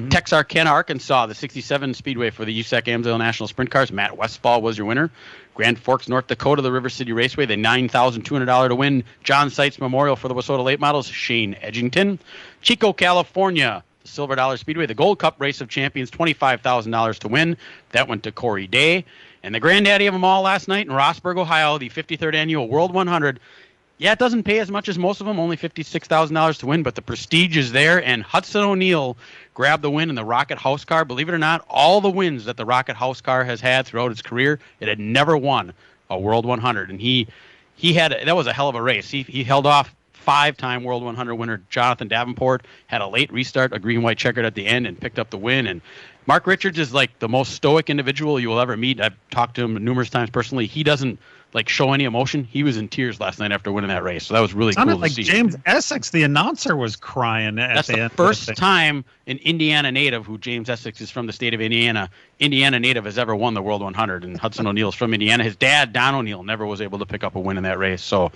Texarkana, Arkansas, the 67 Speedway for the USAC AMSL National Sprint Cars. Matt Westfall was your winner. Grand Forks, North Dakota, the River City Raceway, the $9,200 to win John Seitz Memorial for the Wissota Late Models, Shane Edgington. Chico, California, the Silver Dollar Speedway, the Gold Cup Race of Champions, $25,000 to win. That went to Corey Day. And the granddaddy of them all last night in Rossburg, Ohio, the 53rd Annual World 100. Yeah, it doesn't pay as much as most of them, only $56,000 to win, but the prestige is there, and Hudson O'Neill grabbed the win in the Rocket House Car. Believe it or not, all the wins that the Rocket House Car has had throughout its career, it had never won a World 100, and he had that was a hell of a race. He held off 5-time World 100 winner Jonathan Davenport, had a late restart, a green-white checkered at the end, and picked up the win. And Mark Richards is like the most stoic individual you will ever meet. I've talked to him numerous times personally. He doesn't like show any emotion. He was in tears last night after winning that race, so that was really cool to see. James Essex, the announcer, was crying at That's the the end. first time an Indiana native, who James Essex is from the state of Indiana native, has ever won the World 100, and Hudson O'Neill is from Indiana. His dad, Don O'Neill, never was able to pick up a win in that race, so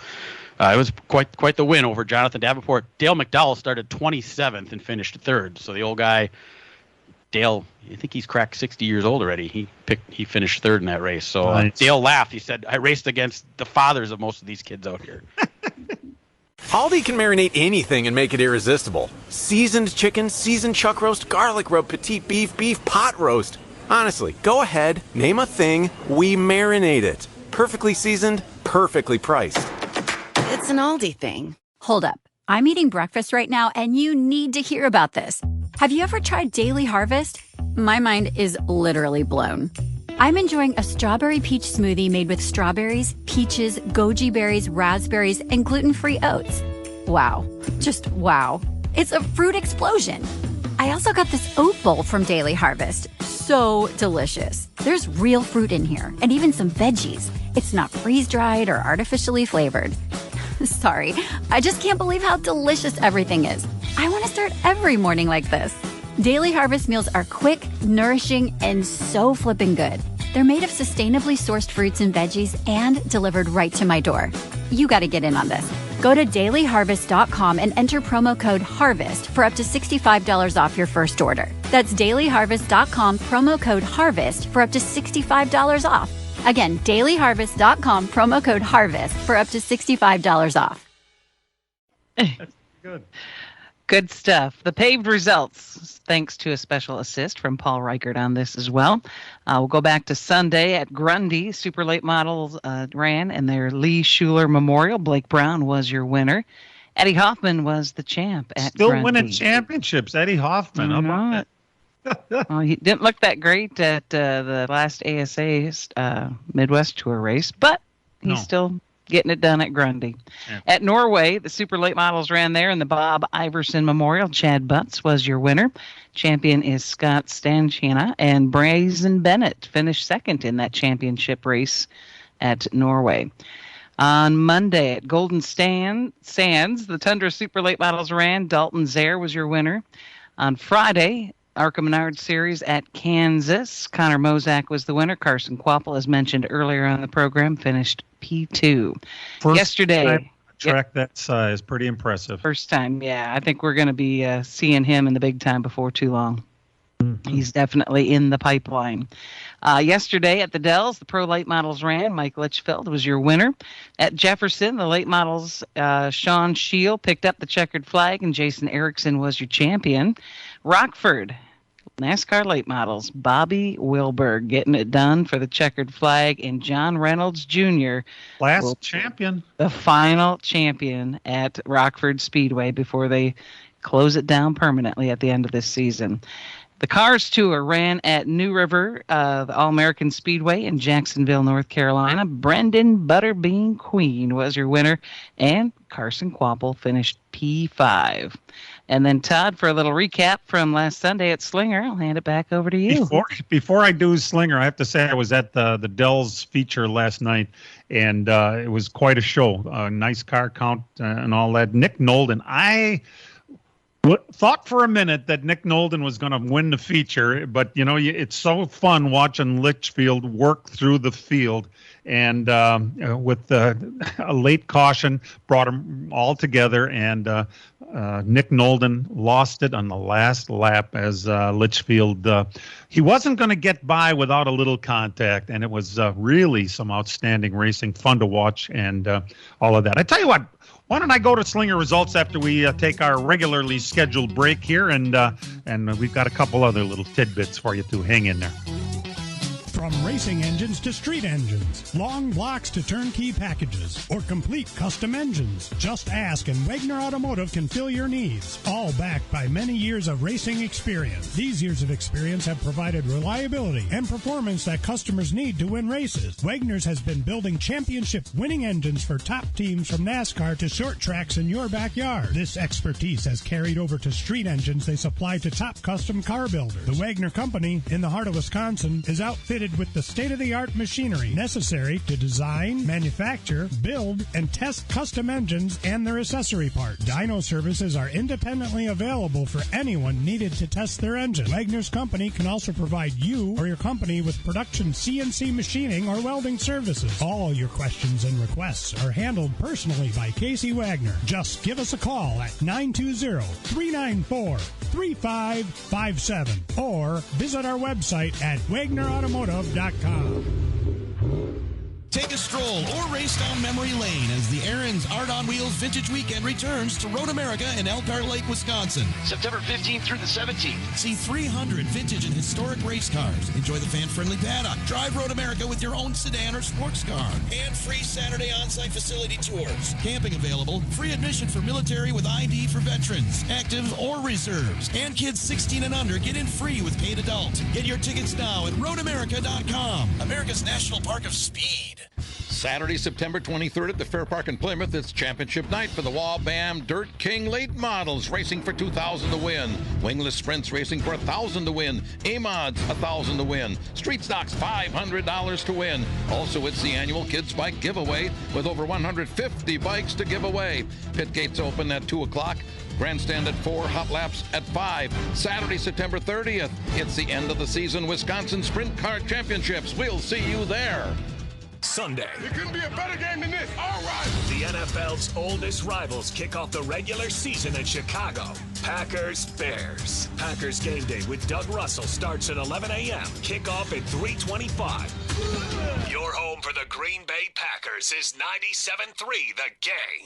it was quite the win over Jonathan Davenport. Dale McDowell started 27th and finished 3rd, so the old guy, Dale, I think he's cracked 60 years old already. He finished 3rd in that race. So Nice. Dale laughed. He said, "I raced against the fathers of most of these kids out here." Aldi can marinate anything and make it irresistible. Seasoned chicken, seasoned chuck roast, garlic rub, petite beef, beef pot roast. Honestly, go ahead, name a thing, we marinate it. Perfectly seasoned, perfectly priced. It's an Aldi thing. Hold up. I'm eating breakfast right now, and you need to hear about this. Have you ever tried Daily Harvest? My mind is literally blown. I'm enjoying a strawberry peach smoothie made with strawberries, peaches, goji berries, raspberries, and gluten-free oats. Wow. Just wow. It's a fruit explosion. I also got this oat bowl from Daily Harvest. So delicious. There's real fruit in here, and even some veggies. It's not freeze-dried or artificially flavored. Sorry, I just can't believe how delicious everything is. I want to start every morning like this. Daily Harvest meals are quick, nourishing, and so flippin' good. They're made of sustainably sourced fruits and veggies and delivered right to my door. You got to get in on this. Go to dailyharvest.com and enter promo code HARVEST for up to $65 off your first order. That's dailyharvest.com, promo code HARVEST for up to $65 off. Again, dailyharvest.com, promo code HARVEST for up to $65 off. That's good. Good stuff. The paved results, thanks to a special assist from Paul Reichert on this as well. We'll go back to Sunday at Grundy. Super Late Models ran in their Lee Schuler Memorial. Blake Brown was your winner. Eddie Hoffman was the champ at Still Grundy. winning championships, Eddie Hoffman. How about that? Well, he didn't look that great at the last ASA Midwest Tour race, but he's still getting it done at Grundy. Yeah. At Norway, the Super Late Models ran there in the Bob Iverson Memorial. Chad Butts was your winner. Champion is Scott Stanchina, and Brazen Bennett finished second in that championship race at Norway. On Monday at Golden Sands, the Tundra Super Late Models ran. Dalton Zare was your winner. On Friday, Arca Menard Series at Kansas. Connor Mozak was the winner. Carson Quapple, as mentioned earlier on the program, finished P2. Yesterday, track that size, pretty impressive. First time, yeah. I think we're going to be seeing him in the big time before too long. Mm-hmm. He's definitely in the pipeline. Yesterday at the Dells, the Pro Late Models ran. Mike Litchfield was your winner. At Jefferson, the Late Models, Sean Scheel picked up the checkered flag, and Jason Erickson was your champion. Rockford, NASCAR Late Models, Bobby Wilberg getting it done for the checkered flag, and John Reynolds Jr. Last champion. The final champion at Rockford Speedway before they close it down permanently at the end of this season. The Cars Tour ran at New River, the All-American Speedway in Jacksonville, North Carolina. Brendan Butterbean Queen was your winner, and Carson Quapple finished P5. And then, Todd, for a little recap from last Sunday at Slinger, I'll hand it back over to you. Before I do Slinger, I have to say I was at the Dells feature last night, and it was quite a show. Nice car count and all that. Nick Nolden, I thought for a minute that Nick Nolden was going to win the feature, but, you know, it's so fun watching Litchfield work through the field. And with a late caution, brought them all together, and Nick Nolden lost it on the last lap as Litchfield. He wasn't going to get by without a little contact, and it was really some outstanding racing, fun to watch, and all of that. I tell you what, why don't I go to Slinger Results after we take our regularly scheduled break here, and we've got a couple other little tidbits for you to hang in there. From racing engines to street engines, long blocks to turnkey packages, or complete custom engines, just ask and Wagner Automotive can fill your needs. All backed by many years of racing experience. These years of experience have provided reliability and performance that customers need to win races. Wagner's has been building championship-winning engines for top teams from NASCAR to short tracks in your backyard. This expertise has carried over to street engines they supply to top custom car builders. The Wagner Company, in the heart of Wisconsin, is outfitted with the state-of-the-art machinery necessary to design, manufacture, build, and test custom engines and their accessory parts. Dyno services are independently available for anyone needed to test their engine. Wagner's Company can also provide you or your company with production CNC machining or welding services. All your questions and requests are handled personally by Casey Wagner. Just give us a call at 920-394-3557 or visit our website at WagnerAutomotive.com. Take a stroll or race down memory lane as the Aaron's Art on Wheels Vintage Weekend returns to Road America in Elkhart Lake, Wisconsin. September 15th through the 17th. See 300 vintage and historic race cars. Enjoy the fan-friendly paddock. Drive Road America with your own sedan or sports car. And free Saturday on-site facility tours. Camping available. Free admission for military with ID for veterans, active or reserves. And kids 16 and under get in free with paid adult. Get your tickets now at roadamerica.com. America's National Park of Speed. Saturday, September 23rd at the Fair Park in Plymouth, it's championship night for the Wall Bam Dirt King late models, racing for $2,000 to win. Wingless Sprints racing for $1,000 to win. A-Mods, $1,000 to win. Street Stocks, $500 to win. Also, it's the annual Kids Bike Giveaway with over 150 bikes to give away. Pit gates open at 2 o'clock. Grandstand at 4, hot laps at 5. Saturday, September 30th, it's the end of the season Wisconsin Sprint Car Championships. We'll see you there. Sunday. It couldn't be a better game than this. All right. The NFL's oldest rivals kick off the regular season in Chicago. Packers-Bears. Packers game day with Doug Russell starts at 11 a.m. Kickoff at 3:25. Your home for the Green Bay Packers is 97.3 The Game.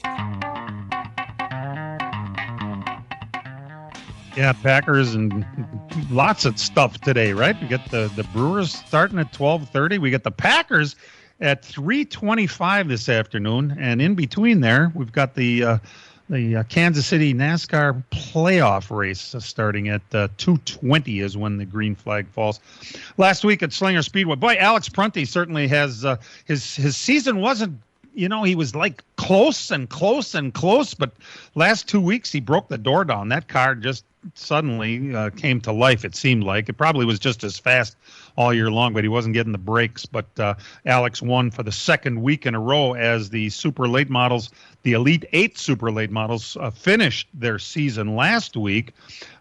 Yeah, Packers and lots of stuff today, right? We got the Brewers starting at 12:30. We got the Packers at 3:25 this afternoon, and in between there, we've got the Kansas City NASCAR playoff race starting at 2:20 is when the green flag falls. Last week at Slinger Speedway, boy, Alex Prunty certainly has his season wasn't. You know, he was like close, but last 2 weeks he broke the door down. That car just suddenly came to life, it seemed like. It probably was just as fast all year long, but he wasn't getting the brakes. But Alex won for the second week in a row as the Super Late Models, the Elite 8 Super Late Models, finished their season last week.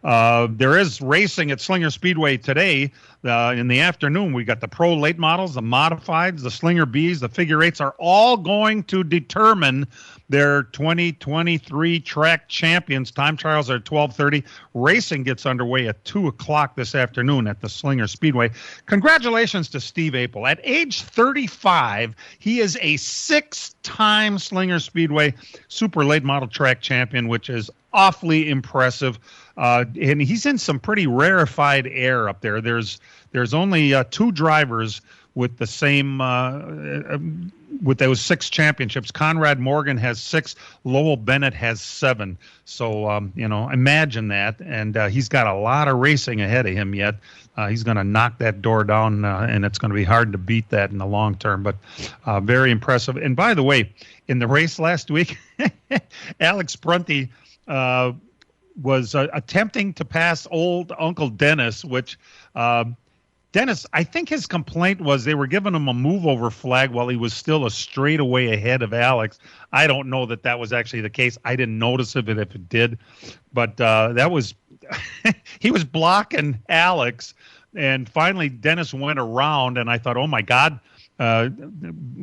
There is racing at Slinger Speedway today. In the afternoon, we got the Pro Late Models, the Modifieds, the Slinger Bs, the Figure 8s are all going to determine their 2023 track champions. Time trials are at 12:30. Racing gets underway at 2 o'clock this afternoon at the Slinger Speedway. Congratulations to Steve Apel. At age 35, he is a 6-time Slinger Speedway Super Late Model Track champion, which is awfully impressive. And he's in some pretty rarefied air up there. There's only 2 drivers with the same with those 6 championships. Conrad Morgan has 6. Lowell Bennett has 7. So imagine that. And he's got a lot of racing ahead of him yet. He's going to knock that door down, and it's going to be hard to beat that in the long term. But very impressive. And by the way, in the race last week, Alex Prunty was attempting to pass old Uncle Dennis, which Dennis, I think his complaint was they were giving him a move-over flag while he was still a straightaway ahead of Alex. I don't know that was actually the case. I didn't notice if it did. But that was he was blocking Alex, and finally Dennis went around, and I thought, oh, my God,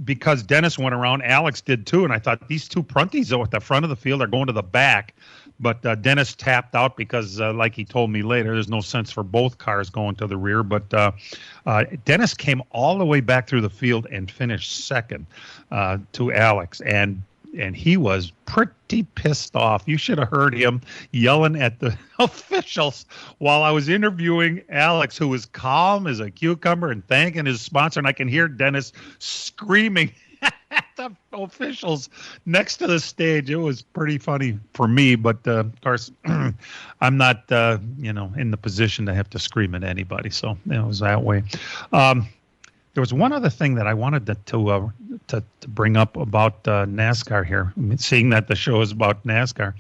because Dennis went around, Alex did too, and I thought these 2 Prunties at the front of the field are going to the back. But Dennis tapped out because, like he told me later, there's no sense for both cars going to the rear. But Dennis came all the way back through the field and finished second to Alex. And he was pretty pissed off. You should have heard him yelling at the officials while I was interviewing Alex, who was calm as a cucumber and thanking his sponsor. And I can hear Dennis screaming at the officials next to the stage. It was pretty funny for me, but of course, I'm not, in the position to have to scream at anybody. So it was that way. There was one other thing that I wanted to bring up about NASCAR here, seeing that the show is about NASCAR.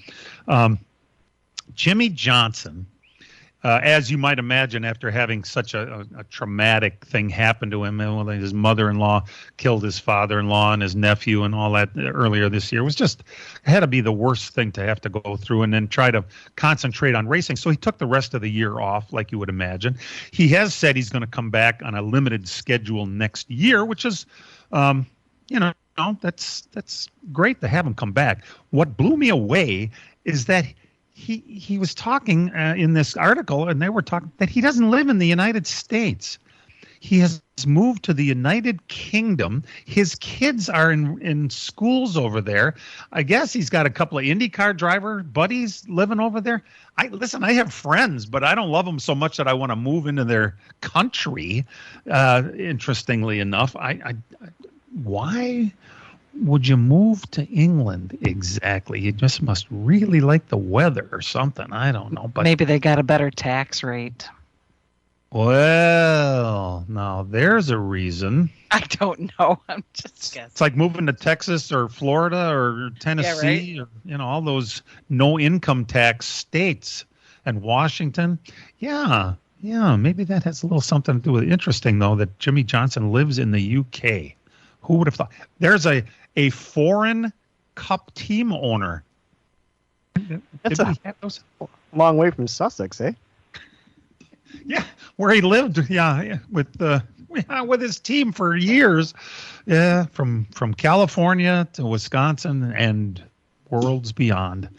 Jimmy Johnson, as you might imagine, after having such a traumatic thing happen to him, his mother-in-law killed his father-in-law and his nephew and all that earlier this year, had to be the worst thing to have to go through, and then try to concentrate on racing. So he took the rest of the year off, like you would imagine. He has said he's going to come back on a limited schedule next year, which is, that's great to have him come back. What blew me away is that he was talking in this article, and they were talking that he doesn't live in the United States. He has moved to the United Kingdom. His kids are in schools over there. I guess he's got a couple of IndyCar driver buddies living over there. I have friends, but I don't love them so much that I want to move into their country. Interestingly enough, why would you move to England exactly? You just must really like the weather or something. I don't know. But maybe they got a better tax rate. Well, now there's a reason. I don't know. I'm just guessing. It's like moving to Texas or Florida or Tennessee, yeah, or, right? all those no income tax states, and Washington. Yeah, maybe that has a little something to do with it. Interesting, though, that Jimmy Johnson lives in the UK. Who would have thought? There's a foreign cup team owner. That's a long way from Sussex, eh? Yeah, where he lived. Yeah, with his team for years. Yeah, from California to Wisconsin and worlds beyond.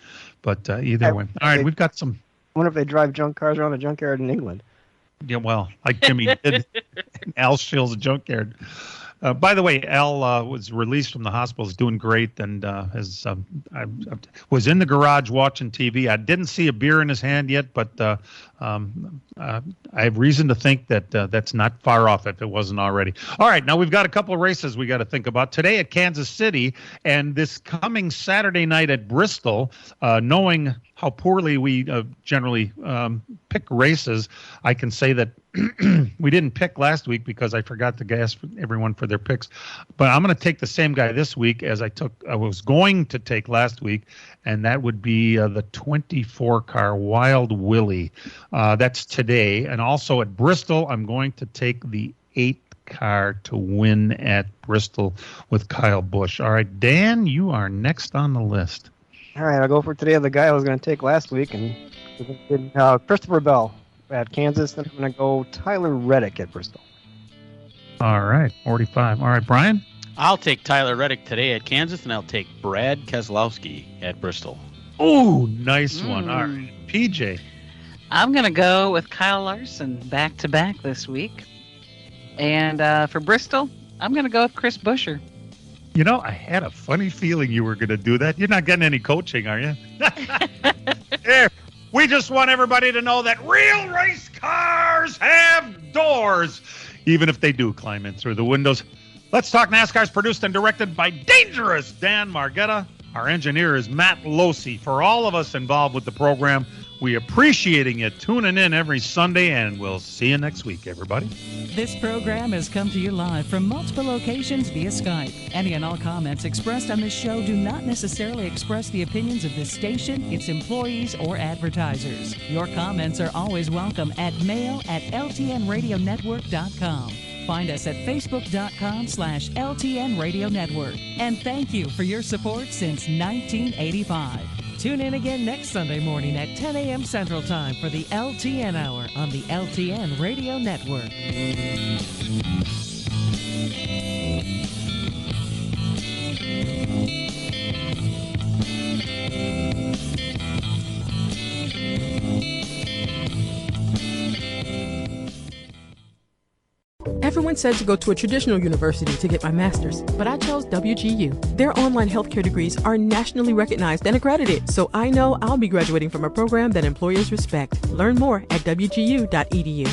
But either way. All right, we've got some. I wonder if they drive junk cars around a junkyard in England. Yeah, well, like Jimmy did. Al Schill's junkyard. By the way, Al was released from the hospital. Is doing great, and I was in the garage watching TV. I didn't see a beer in his hand yet, but I have reason to think that that's not far off if it wasn't already. All right, now we've got a couple of races we got to think about today at Kansas City, and this coming Saturday night at Bristol. Knowing how poorly we generally pick races, I can say that we didn't pick last week because I forgot to ask everyone for their picks. But I'm going to take the same guy this week as I was going to take last week, and that would be the 24-car Wild Willie. That's today. And also at Bristol, I'm going to take the 8-car to win at Bristol with Kyle Busch. All right, Dan, you are next on the list. All right, I'll go for today. The guy I was going to take last week, and Christopher Bell at Kansas. Then I'm going to go Tyler Reddick at Bristol. All right, 45. All right, Brian? I'll take Tyler Reddick today at Kansas, and I'll take Brad Keselowski at Bristol. Oh, nice one. All right, PJ. I'm going to go with Kyle Larson back-to-back this week. And for Bristol, I'm going to go with Chris Buescher. You know, I had a funny feeling you were going to do that. You're not getting any coaching, are you? Here, we just want everybody to know that real race cars have doors, even if they do climb in through the windows. Let's Talk NASCAR is produced and directed by Dangerous Dan Margetta. Our engineer is Matt Losi. For all of us involved with the program, we appreciating you tuning in every Sunday, and we'll see you next week, everybody. This program has come to you live from multiple locations via Skype. Any and all comments expressed on this show do not necessarily express the opinions of this station, its employees, or advertisers. Your comments are always welcome at mail@ltnradionetwork.com. Find us at facebook.com/LTN Radio Network. And thank you for your support since 1985. Tune in again next Sunday morning at 10 a.m. Central Time for the LTN Hour on the LTN Radio Network. Everyone said to go to a traditional university to get my master's, but I chose WGU. Their online healthcare degrees are nationally recognized and accredited, so I know I'll be graduating from a program that employers respect. Learn more at WGU.edu.